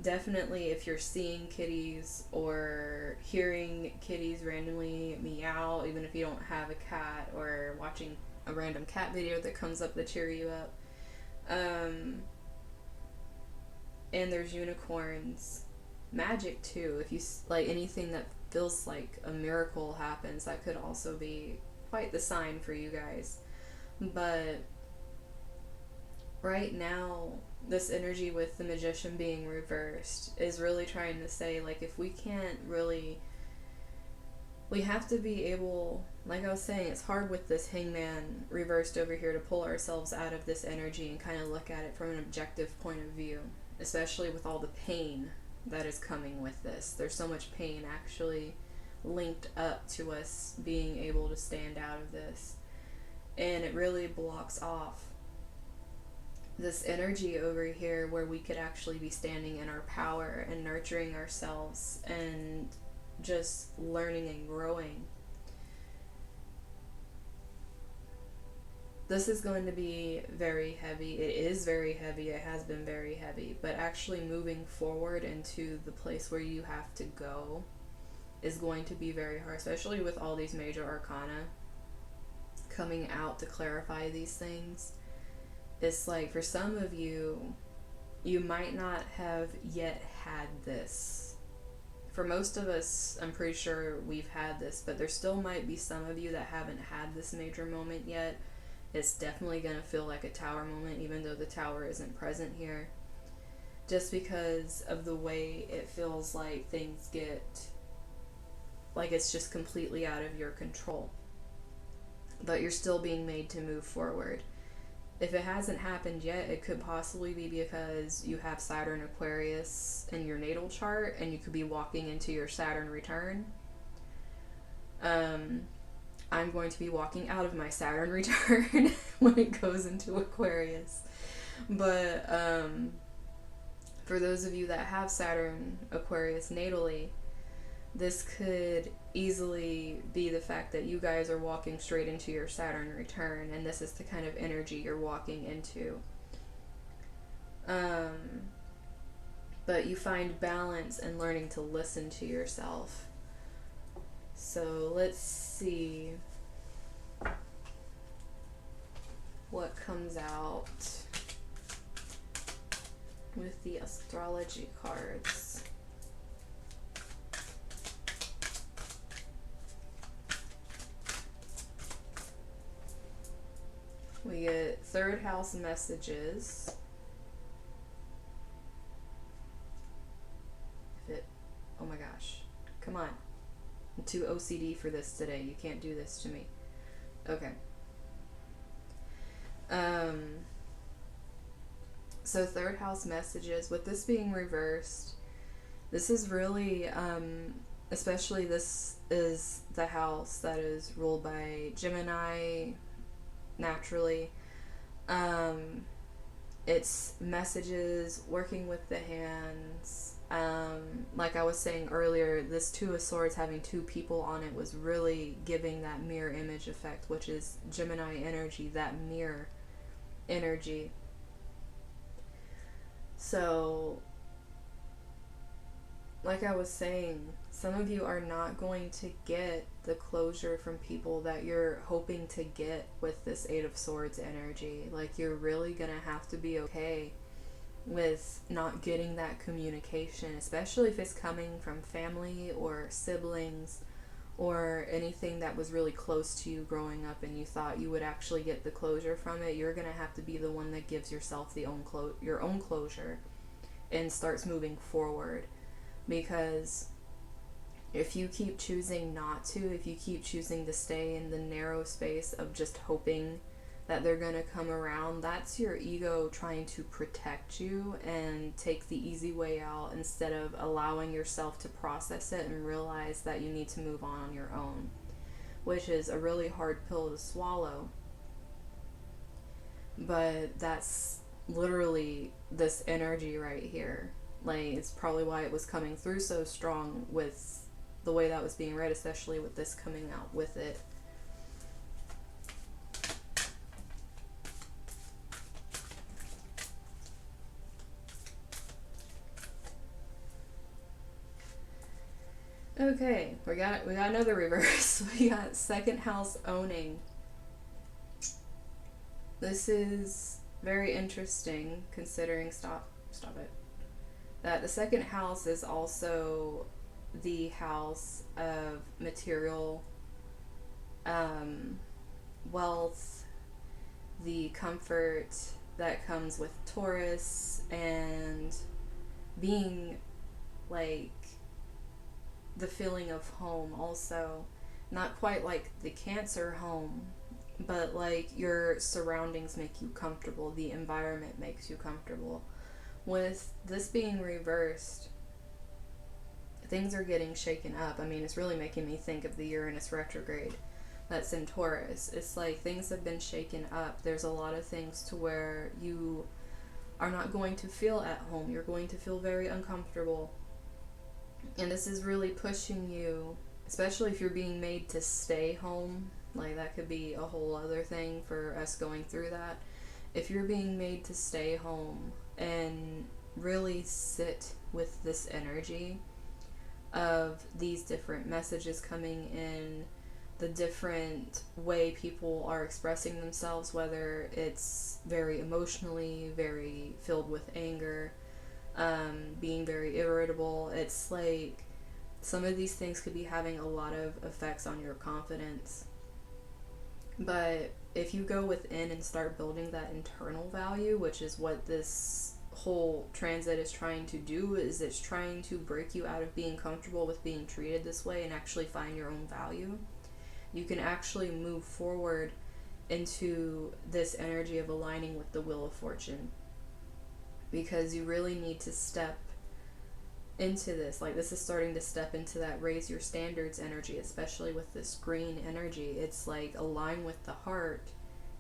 definitely if you're seeing kitties or hearing kitties randomly meow, even if you don't have a cat, or watching a random cat video that comes up to cheer you up. And there's unicorns. Magic too. If you anything that feels like a miracle happens, that could also be quite the sign for you guys. But right now, this energy with the Magician being reversed is really trying to say, if we can't really, we have to be able, like I was saying, it's hard with this Hangman reversed over here to pull ourselves out of this energy and kind of look at it from an objective point of view, especially with all the pain that is coming with this. There's so much pain actually linked up to us being able to stand out of this, and it really blocks off this energy over here where we could actually be standing in our power and nurturing ourselves and just learning and growing. This is going to be very heavy. It is very heavy. It has been very heavy. But actually moving forward into the place where you have to go is going to be very hard, especially with all these major arcana coming out to clarify these things. It's like, for some of you, you might not have yet had this for most of us, I'm pretty sure we've had this, but there still might be some of you that haven't had this major moment yet. It's definitely going to feel like a tower moment, even though the tower isn't present here. Just because of the way it feels like things get, like it's just completely out of your control. But you're still being made to move forward. If it hasn't happened yet, it could possibly be because you have Saturn Aquarius in your natal chart and you could be walking into your Saturn return. I'm going to be walking out of my Saturn return when it goes into Aquarius. But for those of you that have Saturn Aquarius natally, this could easily be the fact that you guys are walking straight into your Saturn return, and this is the kind of energy you're walking into. But you find balance in learning to listen to yourself. So let's see what comes out with the astrology cards. We get third house messages. Oh my gosh. Come on. I'm too OCD for this today. You can't do this to me. Okay. So third house messages, with this being reversed, this is really, especially this is the house that is ruled by Gemini naturally. It's messages, working with the hands. Like I was saying earlier, this Two of Swords having two people on it was really giving that mirror image effect, which is Gemini energy, that mirror energy. So, like I was saying, some of you are not going to get the closure from people that you're hoping to get with this Eight of Swords energy. Like, you're really gonna have to be okay with not getting that communication, especially if it's coming from family or siblings or anything that was really close to you growing up and you thought you would actually get the closure from it. You're gonna have to be the one that gives yourself your own closure and starts moving forward. Because if you keep choosing not to, if you keep choosing to stay in the narrow space of just hoping that they're going to come around, that's your ego trying to protect you and take the easy way out instead of allowing yourself to process it and realize that you need to move on your own, which is a really hard pill to swallow. But that's literally this energy right here. Like, it's probably why it was coming through so strong with the way that was being read, especially with this coming out with it. Okay, we got another reverse. We got second house owning. This is very interesting considering stop it. That the second house is also the house of material wealth, the comfort that comes with Taurus, and being like the feeling of home also. Not quite like the Cancer home, but like your surroundings make you comfortable, the environment makes you comfortable. With this being reversed, things are getting shaken up. I mean, it's really making me think of the Uranus retrograde that's in Taurus. It's like things have been shaken up. There's a lot of things to where you are not going to feel at home. You're going to feel very uncomfortable. And this is really pushing you, especially if you're being made to stay home. Like, that could be a whole other thing for us going through that. If you're being made to stay home and really sit with this energy of these different messages coming in, the different way people are expressing themselves, whether it's very emotionally, very filled with anger, being very irritable. It's like Some of these things could be having a lot of effects on your confidence. But if you go within and start building that internal value, which is what this whole transit is trying to do, is it's trying to break you out of being comfortable with being treated this way and actually find your own value, you can actually move forward into this energy of aligning with the wheel of fortune. Because you really need to step into this. Like, this is starting to step into that raise your standards energy, especially with this green energy. It's like align with the heart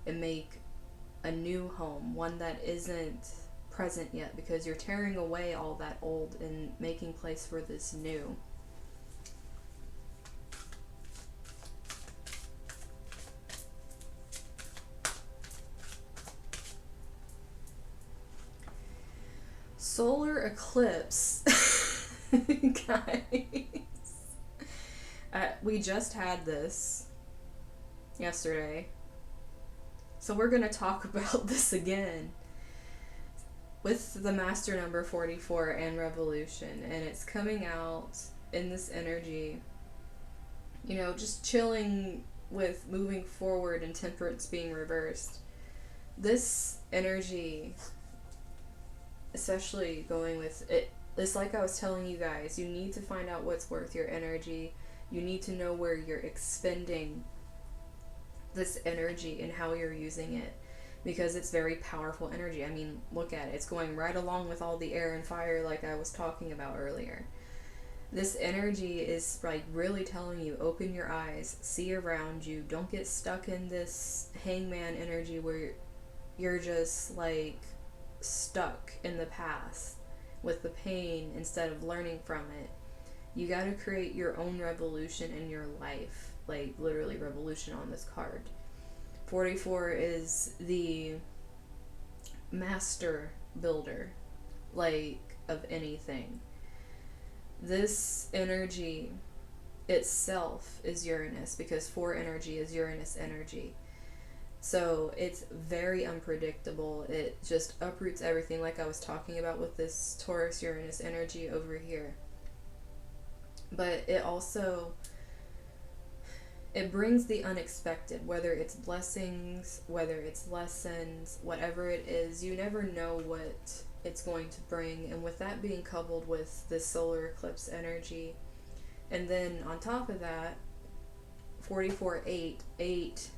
and make a new home, one that isn't present yet, because you're tearing away all that old and making place for this new. Solar eclipse. Guys, we just had this yesterday, so we're gonna talk about this again with the master number 44 and revolution, and it's coming out in this energy, you know, just chilling with moving forward and temperance being reversed. This energy, especially going with it, it's like I was telling you guys, you need to find out what's worth your energy. You need to know where you're expending this energy and how you're using it, because it's very powerful energy. I mean, look at it. It's going right along with all the air and fire like I was talking about earlier. This energy is like really telling you, open your eyes, see around you, don't get stuck in this hangman energy where you're just like stuck in the past with the pain instead of learning from it. You got to create your own revolution in your life, like literally revolution on this card. 44 is the master builder, like, of anything. This energy itself is Uranus, because 4 energy is Uranus energy. So it's very unpredictable. It just uproots everything, like I was talking about with this Taurus Uranus energy over here. But it also, it brings the unexpected, whether it's blessings, whether it's lessons, whatever it is. You never know what it's going to bring. And with that being coupled with this solar eclipse energy, and then on top of that, 44-8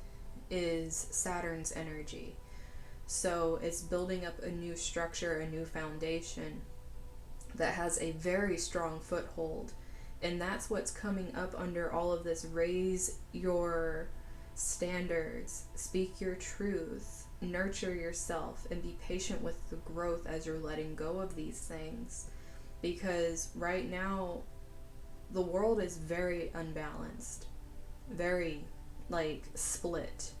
is Saturn's energy. So it's building up a new structure, a new foundation that has a very strong foothold. And that's what's coming up under all of this. Raise your standards, speak your truth, nurture yourself, and be patient with the growth as you're letting go of these things. Because right now, the world is very unbalanced, very like split.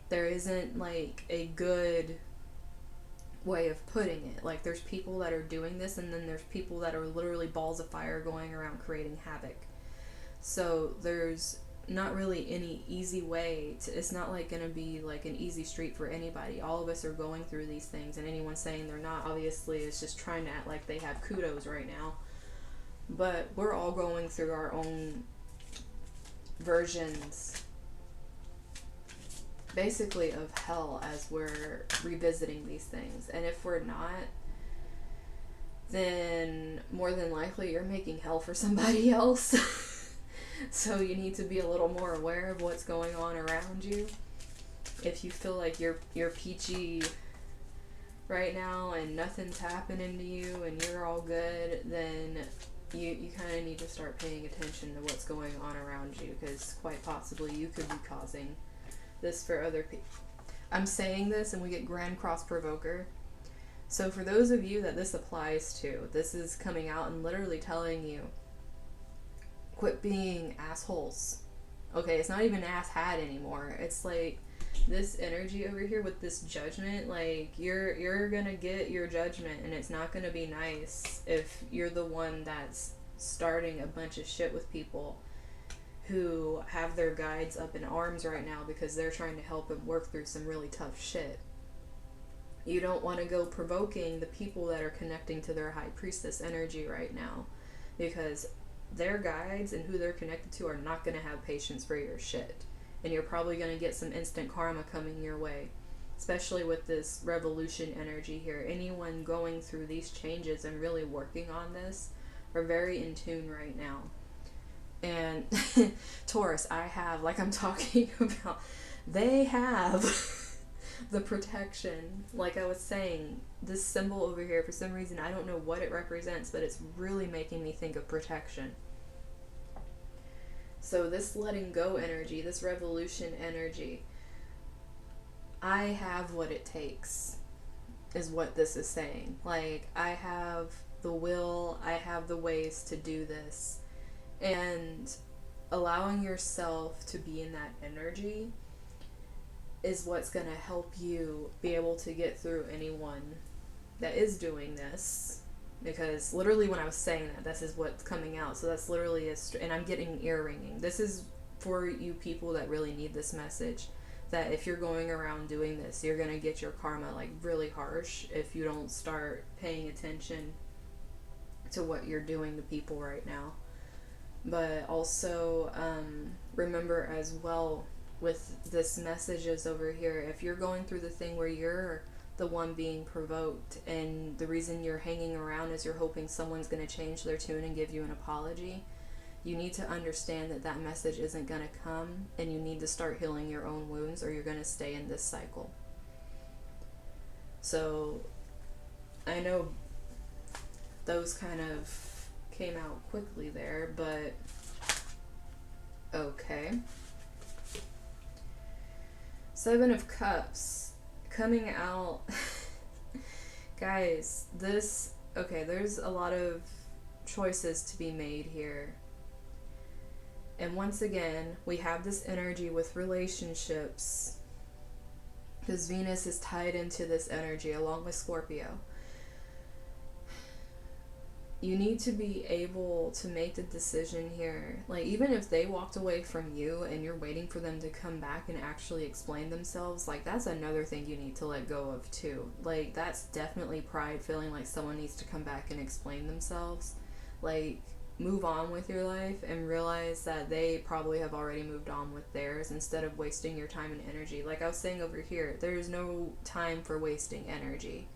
There isn't like a good way of putting it. Like, there's people that are doing this, and then there's people that are literally balls of fire going around creating havoc. So there's not really any easy way to, it's not like gonna be like an easy street for anybody. All of us are going through these things, and anyone saying they're not, obviously, is just trying to act like they have kudos right now. But we're all going through our own versions, basically, of hell as we're revisiting these things. And if we're not, then more than likely you're making hell for somebody else. So you need to be a little more aware of what's going on around you. If you feel like you're peachy right now and nothing's happening to you and you're all good, then you kind of need to start paying attention to what's going on around you, because quite possibly you could be causing this for other people. I'm saying this and we get Grand Cross Provoker. So for those of you that this applies to, this is coming out and literally telling you, quit being assholes. Okay, it's not even ass hat anymore. It's like this energy over here with this judgment, like you're gonna get your judgment, and it's not gonna be nice if you're the one that's starting a bunch of shit with people who have their guides up in arms right now because they're trying to help them work through some really tough shit. You don't want to go provoking the people that are connecting to their high priestess energy right now, because their guides and who they're connected to are not going to have patience for your shit. And you're probably going to get some instant karma coming your way, especially with this revolution energy here. Anyone going through these changes and really working on this are very in tune right now. And Taurus, I have, like I'm talking about, they have the protection. Like I was saying, this symbol over here, for some reason, I don't know what it represents, but it's really making me think of protection. So this letting go energy, this revolution energy, I have what it takes, is what this is saying. Like, I have the will, I have the ways to do this. And allowing yourself to be in that energy is what's going to help you be able to get through anyone that is doing this. Because literally when I was saying that, this is what's coming out. So that's literally and I'm getting ear ringing. This is for you people that really need this message. That if you're going around doing this, you're going to get your karma like really harsh if you don't start paying attention to what you're doing to people right now. But also remember as well with this messages over here, if you're going through the thing where you're the one being provoked and the reason you're hanging around is you're hoping someone's going to change their tune and give you an apology, you need to understand that that message isn't going to come, and you need to start healing your own wounds or you're going to stay in this cycle. So I know those kind of came out quickly there, but okay. Seven of Cups coming out. Guys, this, okay, there's a lot of choices to be made here. And once again, we have this energy with relationships, because Venus is tied into this energy along with Scorpio. You need to be able to make the decision here. Like, even if they walked away from you and you're waiting for them to come back and actually explain themselves, like, that's another thing you need to let go of too. Like, that's definitely pride, feeling like someone needs to come back and explain themselves. Like, move on with your life and realize that they probably have already moved on with theirs, instead of wasting your time and energy. Like I was saying over here, there's no time for wasting energy.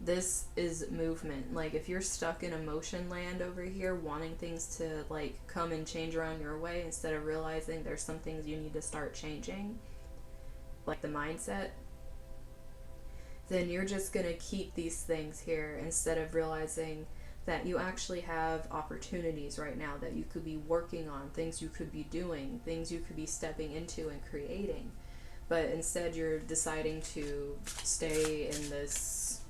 This is movement. Like, if you're stuck in emotion land over here, wanting things to like come and change around your way, instead of realizing there's some things you need to start changing, like the mindset, then you're just gonna keep these things here instead of realizing that you actually have opportunities right now that you could be working on, things you could be doing, things you could be stepping into and creating. But instead you're deciding to stay in this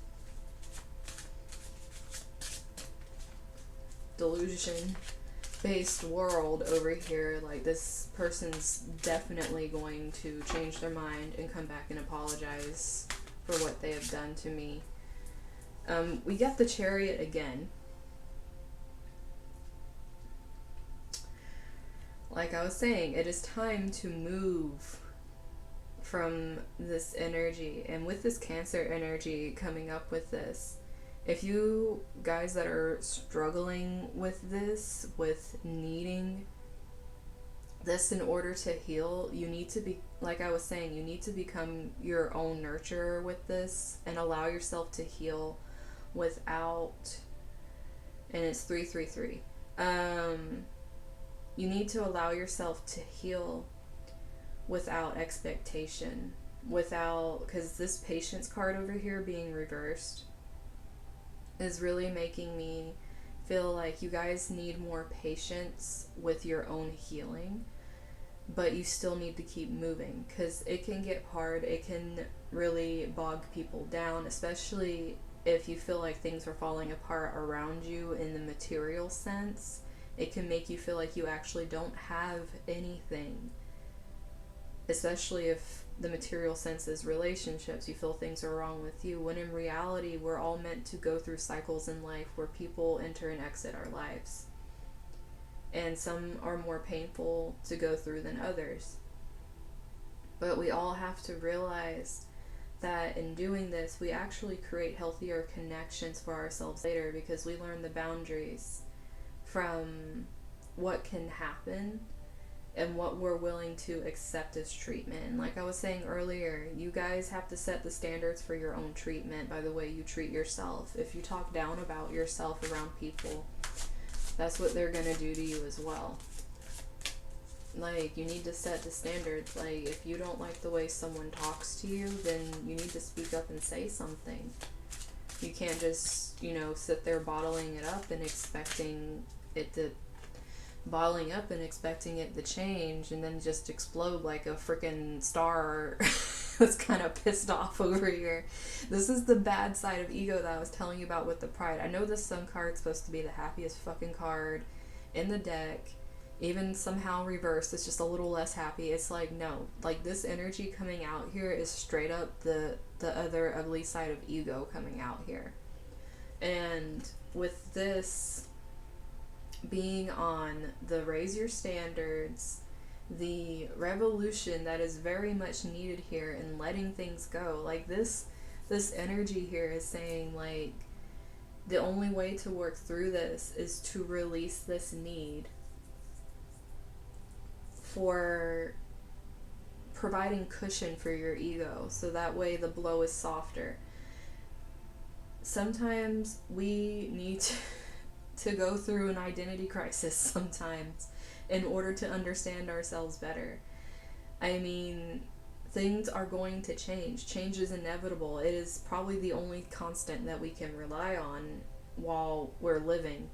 delusion-based world over here. Like, this person's definitely going to change their mind and come back and apologize for what they have done to me. We got the Chariot again. Like I was saying, it is time to move from this energy. And with this Cancer energy coming up with this, if you guys that are struggling with this, with needing this in order to heal, you need to be, like I was saying, you need to become your own nurturer with this and allow yourself to heal without, and it's 333. You need to allow yourself to heal without expectation, without, because this Patience card over here being reversed is really making me feel like you guys need more patience with your own healing, but you still need to keep moving, because it can get hard. It can really bog people down, especially if you feel like things are falling apart around you in the material sense. It can make you feel like you actually don't have anything, especially if the material sense is relationships. You feel things are wrong with you, when in reality we're all meant to go through cycles in life where people enter and exit our lives, and some are more painful to go through than others. But we all have to realize that in doing this, we actually create healthier connections for ourselves later, because we learn the boundaries from what can happen and what we're willing to accept as treatment. And like I was saying earlier, you guys have to set the standards for your own treatment by the way you treat yourself. If you talk down about yourself around people, that's what they're gonna do to you as well. Like, you need to set the standards. Like, if you don't like the way someone talks to you, then you need to speak up and say something. You can't just, sit there bottling it up and expecting it to change and then just explode like a freaking star that's kind of pissed off over here. This is the bad side of ego that I was telling you about with the pride. I know the sun card's supposed to be the happiest fucking card in the deck. Even somehow reversed, it's just a little less happy. It's like, no, like this energy coming out here is straight up the other ugly side of ego coming out here. And with this being on the raise your standards, the revolution that is very much needed here, and letting things go, like this energy here is saying, like, the only way to work through this is to release this need for providing cushion for your ego, so that way the blow is softer. Sometimes we need to go through an identity crisis sometimes in order to understand ourselves better. I mean, things are going to change. Change is inevitable. It is probably the only constant that we can rely on while we're living,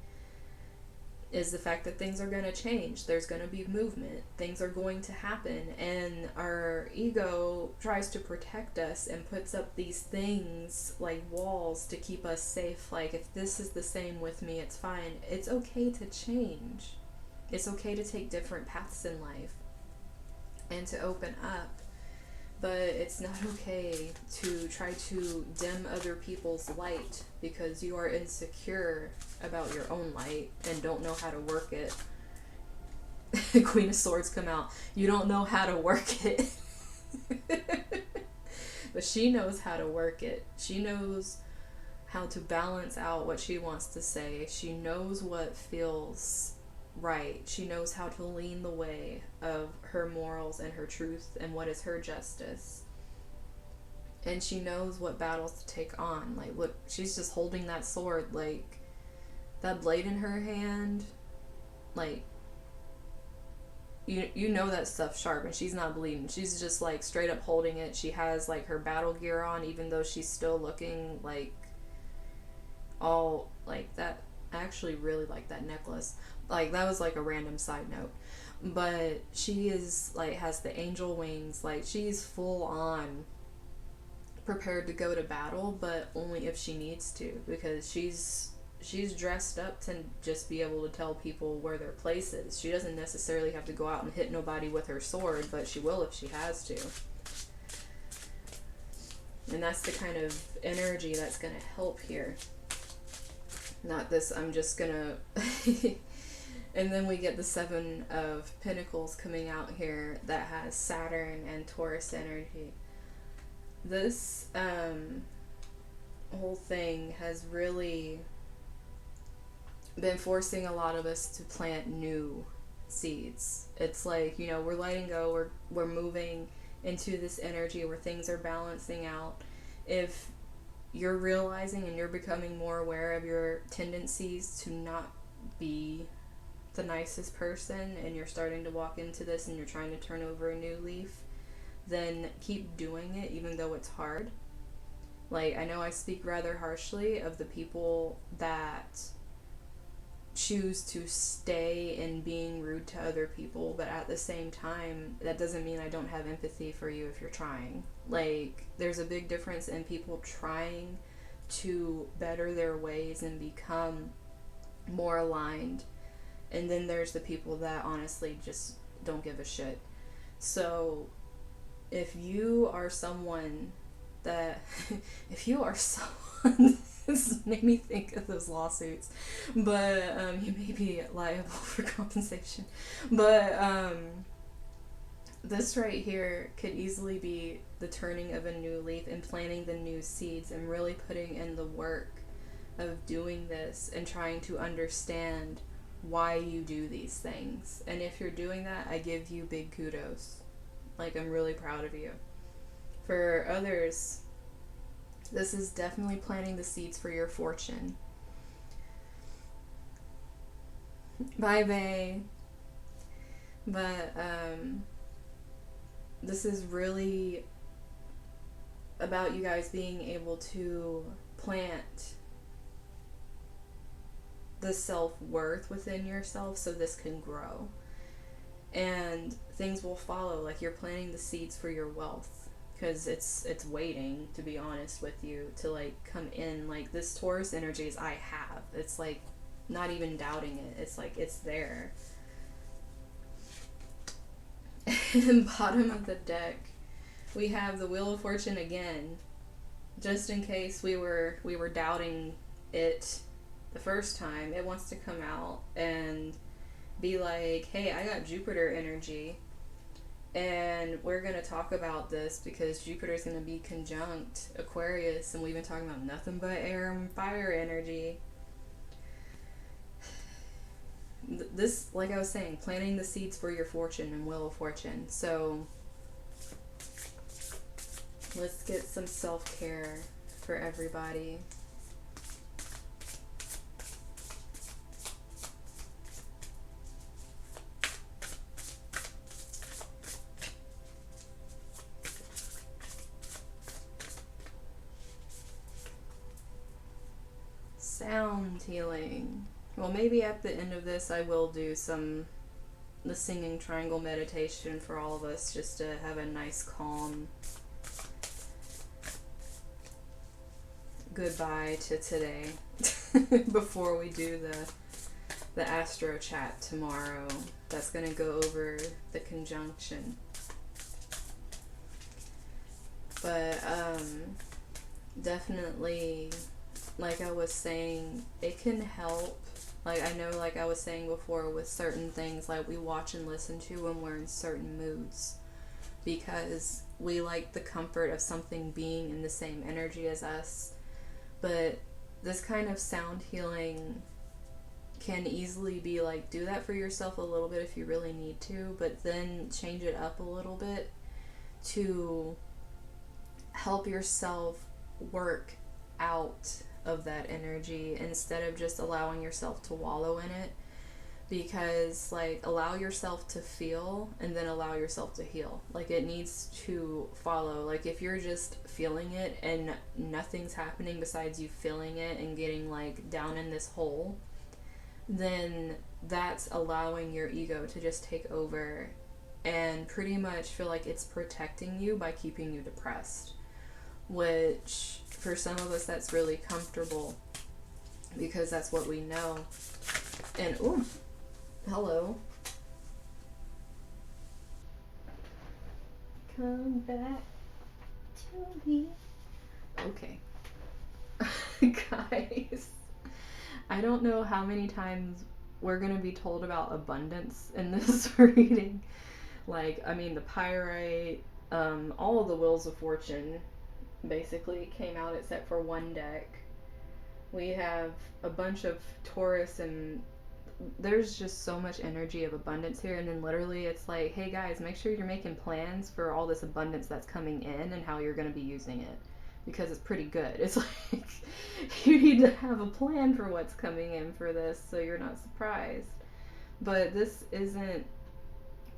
is the fact that things are going to change. There's going to be movement. Things are going to happen. And our ego tries to protect us and puts up these things like walls to keep us safe. Like, if this is the same with me, it's fine. It's okay to change. It's okay to take different paths in life and to open up. But it's not okay to try to dim other people's light because you are insecure about your own light and don't know how to work it. Queen of Swords come out. You don't know how to work it. But she knows how to work it. She knows how to balance out what she wants to say. She knows what feels right. She knows how to lean the way of her morals and her truth and what is her justice. And she knows what battles to take on. Like, look, she's just holding that sword, like, that blade in her hand, like, you know that stuff's sharp, and she's not bleeding. She's just, like, straight up holding it. She has, like, her battle gear on, even though she's still looking, like, all, like, that. I actually really like that necklace. Like, that was, like, a random side note. But she is, like, has the angel wings. Like, she's full on prepared to go to battle, but only if she needs to, because she's dressed up to just be able to tell people where their place is. She doesn't necessarily have to go out and hit nobody with her sword, but she will if she has to. And that's the kind of energy that's going to help here. Not this, I'm just gonna... And then we get the Seven of Pentacles coming out here that has Saturn and Taurus energy. This whole thing has really been forcing a lot of us to plant new seeds. It's like, we're letting go, we're moving into this energy where things are balancing out. If you're realizing and you're becoming more aware of your tendencies to not be the nicest person, and you're starting to walk into this and you're trying to turn over a new leaf, then keep doing it even though it's hard. Like, I know I speak rather harshly of the people that choose to stay in being rude to other people, but at the same time, that doesn't mean I don't have empathy for you if you're trying. Like, there's a big difference in people trying to better their ways and become more aligned, and then there's the people that honestly just don't give a shit. So if you are someone that this made me think of those lawsuits, but you may be liable for compensation, but this right here could easily be the turning of a new leaf and planting the new seeds and really putting in the work of doing this and trying to understand why you do these things. And if you're doing that, I give you big kudos. Like, I'm really proud of you. For others, this is definitely planting the seeds for your fortune. Bye, bae. But this is really about you guys being able to plant the self-worth within yourself so this can grow. And things will follow. Like, you're planting the seeds for your wealth, because it's waiting, to be honest with you, to like come in. Like, this Taurus energy is I have. It's like not even doubting it. It's like it's there. And bottom of the deck, we have the Wheel of Fortune again. Just in case we were doubting it the first time, it wants to come out and be like, hey, I got Jupiter energy, and we're going to talk about this because Jupiter's going to be conjunct Aquarius, and we've been talking about nothing but air and fire energy. This, like I was saying, planting the seeds for your fortune and Wheel of Fortune. So let's get some self-care for everybody. Sound healing. Well, maybe at the end of this I will do the singing triangle meditation for all of us, just to have a nice calm goodbye to today before we do the astro chat tomorrow. That's going to go over the conjunction. But definitely, like I was saying, it can help. Like, I know, like I was saying before, with certain things like we watch and listen to when we're in certain moods, because we like the comfort of something being in the same energy as us. But this kind of sound healing can easily be like, do that for yourself a little bit if you really need to, but then change it up a little bit to help yourself work out of that energy instead of just allowing yourself to wallow in it. Because, like, allow yourself to feel and then allow yourself to heal. Like, it needs to follow. Like, if you're just feeling it and nothing's happening besides you feeling it and getting, like, down in this hole, then that's allowing your ego to just take over and pretty much feel like it's protecting you by keeping you depressed. Which, for some of us, that's really comfortable because that's what we know. And, ooh, hello. Come back to me. Okay. Guys, I don't know how many times we're going to be told about abundance in this reading. Like, I mean, the Pyrite, all of the Wheels of Fortune basically came out except for one deck. We have a bunch of Taurus, and there's just so much energy of abundance here. And then literally it's like, hey guys, make sure you're making plans for all this abundance that's coming in and how you're going to be using it, because it's pretty good. It's like you need to have a plan for what's coming in for this so you're not surprised. But this isn't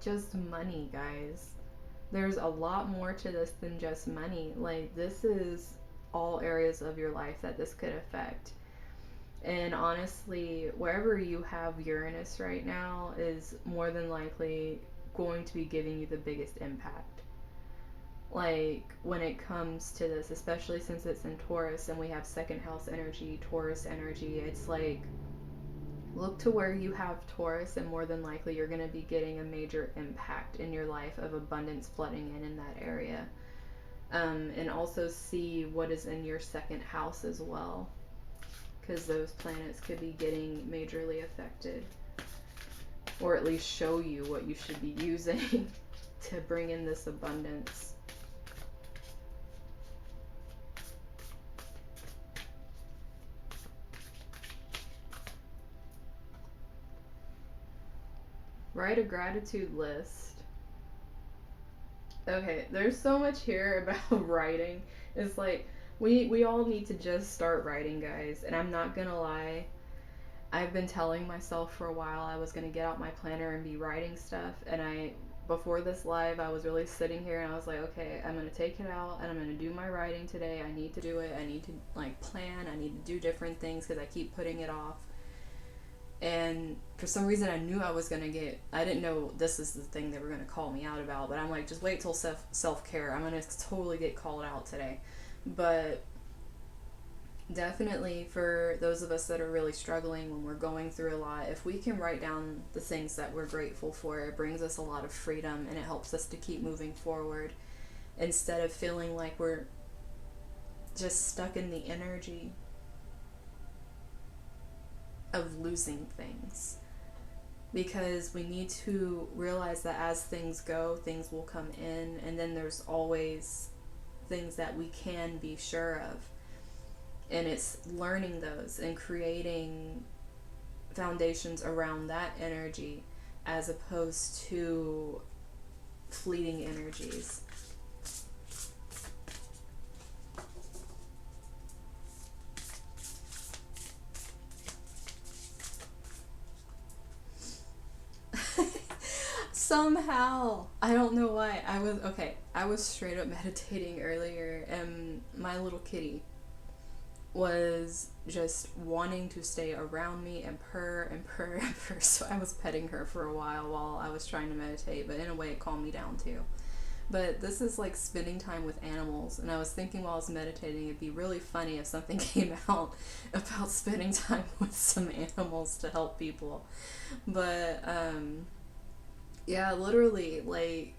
just money, guys. There's a lot more to this than just money. Like, this is all areas of your life that this could affect. And honestly, wherever you have Uranus right now is more than likely going to be giving you the biggest impact. Like, when it comes to this, especially since it's in Taurus and we have second house energy, Taurus energy, it's like, look to where you have Taurus, and more than likely you're going to be getting a major impact in your life of abundance flooding in that area. And also see what is in your second house as well, because those planets could be getting majorly affected, or at least show you what you should be using to bring in this abundance. Write a gratitude list. Okay, there's so much here about writing. It's like we all need to just start writing, guys. And I'm not gonna lie, I've been telling myself for a while I was gonna get out my planner and be writing stuff. And before this live, I was really sitting here and I was like, okay, I'm gonna take it out and I'm gonna do my writing today. I need to do it. I need to like plan. I need to do different things because I keep putting it off. And for some reason, I knew I was gonna get. I didn't know this is the thing they were gonna call me out about, but I'm like, just wait till self care. I'm gonna totally get called out today. But definitely for those of us that are really struggling when we're going through a lot, if we can write down the things that we're grateful for, it brings us a lot of freedom and it helps us to keep moving forward instead of feeling like we're just stuck in the energy of losing things. Because we need to realize that as things go, things will come in, and then there's always things that we can be sure of. And it's learning those and creating foundations around that energy as opposed to fleeting energies. Somehow, I don't know why. I was straight up meditating earlier, and my little kitty was just wanting to stay around me and purr and purr and purr. So I was petting her for a while I was trying to meditate, but in a way it calmed me down too. But this is like spending time with animals, and I was thinking while I was meditating it'd be really funny if something came out about spending time with some animals to help people. But yeah, literally, like,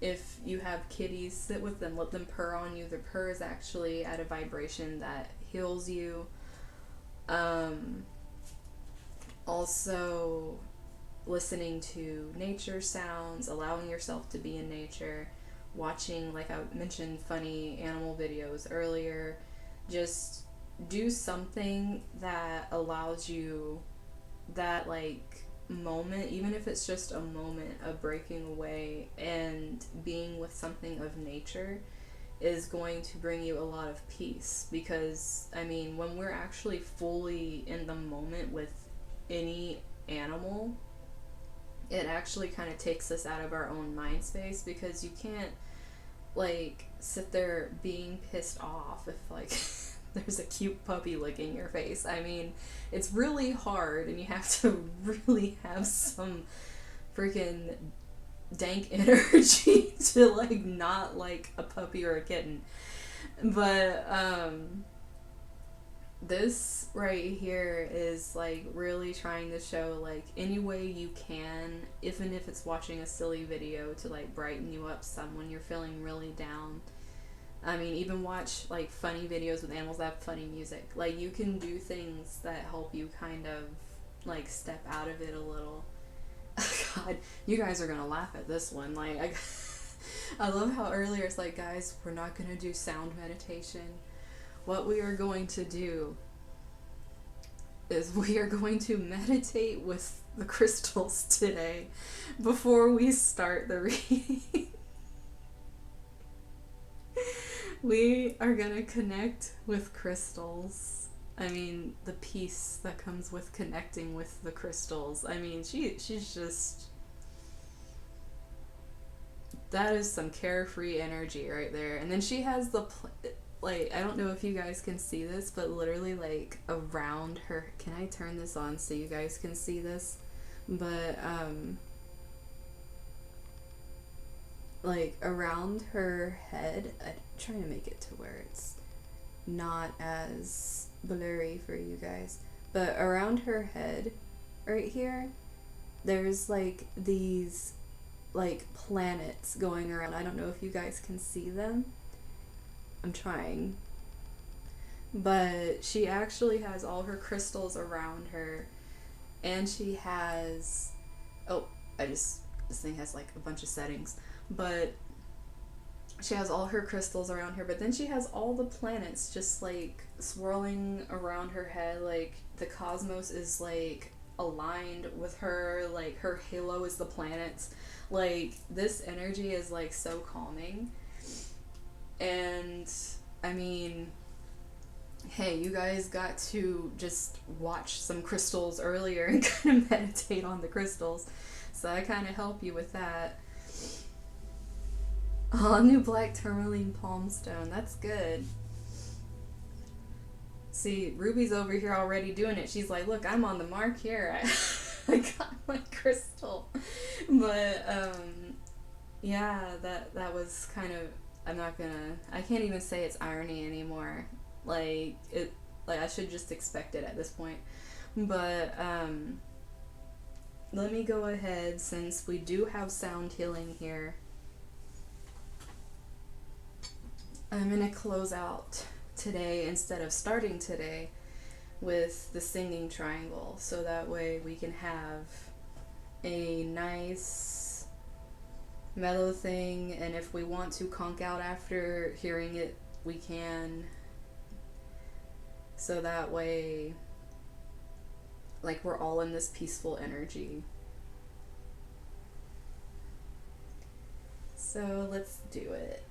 if you have kitties, sit with them, let them purr on you. The purr is actually at a vibration that heals you. Also, listening to nature sounds, allowing yourself to be in nature, watching, like I mentioned, funny animal videos earlier. Just do something that allows you that, like, moment, even if it's just a moment of breaking away and being with something of nature, is going to bring you a lot of peace. Because I mean, when we're actually fully in the moment with any animal, it actually kind of takes us out of our own mind space, because you can't like sit there being pissed off if like there's a cute puppy licking your face. I mean, it's really hard, and you have to really have some freaking dank energy to like not like a puppy or a kitten. But this right here is like really trying to show like any way you can, even if it's watching a silly video, to like brighten you up some when you're feeling really down. I mean, even watch like funny videos with animals that have funny music. Like, you can do things that help you kind of like step out of it a little. God, you guys are gonna laugh at this one. Like, I love how earlier it's like, guys, we're not gonna do sound meditation. What we are going to do is we are going to meditate with the crystals today before we start the reading. We are gonna connect with crystals. I mean, the peace that comes with connecting with the crystals. I mean, she's just, that is some carefree energy right there. And then she has the like, I don't know if you guys can see this, but literally like around her, can I turn this on so you guys can see this? But like around her head, I'm trying to make it to where it's not as blurry for you guys, but around her head right here, there's like these like planets going around. I don't know if you guys can see them. I'm trying. But she actually has all her crystals around her, and she has, oh, this thing has like a bunch of settings, but she has all her crystals around her, but then she has all the planets just like swirling around her head. Like, the cosmos is like aligned with her. Like, her halo is the planets. Like, this energy is like so calming. And I mean, hey, you guys got to just watch some crystals earlier and kind of meditate on the crystals. So I kind of help you with that. Oh, new black tourmaline palm stone. That's good. See, Ruby's over here already doing it. She's like, look, I'm on the mark here. I got my crystal. But, yeah, that was kind of, I can't even say it's irony anymore. Like, I should just expect it at this point. But, let me go ahead, since we do have sound healing here. I'm gonna close out today, instead of starting today, with the singing triangle, so that way we can have a nice mellow thing, and if we want to conk out after hearing it, we can, so that way, like, we're all in this peaceful energy. So let's do it.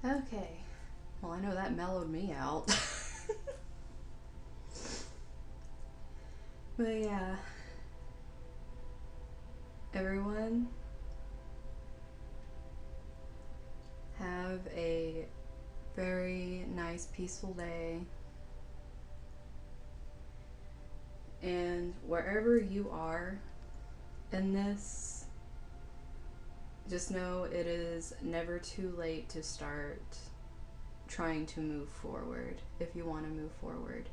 Okay. Well, I know that mellowed me out. But yeah. Everyone, have a very nice, peaceful day. And wherever you are in this, just know it is never too late to start trying to move forward if you want to move forward.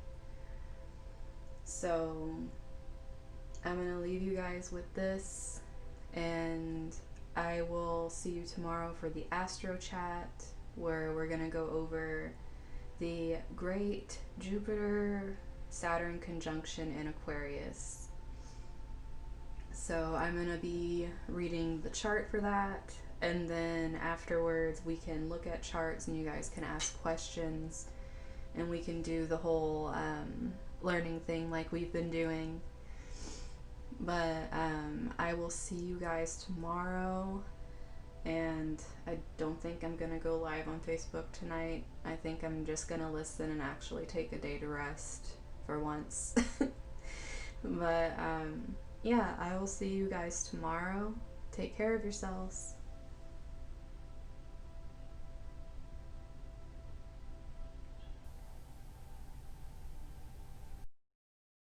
So I'm going to leave you guys with this, And I will see you tomorrow for the Astro Chat, where we're going to go over the great Jupiter Saturn conjunction in Aquarius. So I'm going to be reading the chart for that, and then afterwards we can look at charts and you guys can ask questions, and we can do the whole learning thing like we've been doing. But I will see you guys tomorrow, and I don't think I'm gonna go live on Facebook tonight. I think I'm just gonna listen and actually take a day to rest for once. But yeah, I will see you guys tomorrow. Take care of yourselves.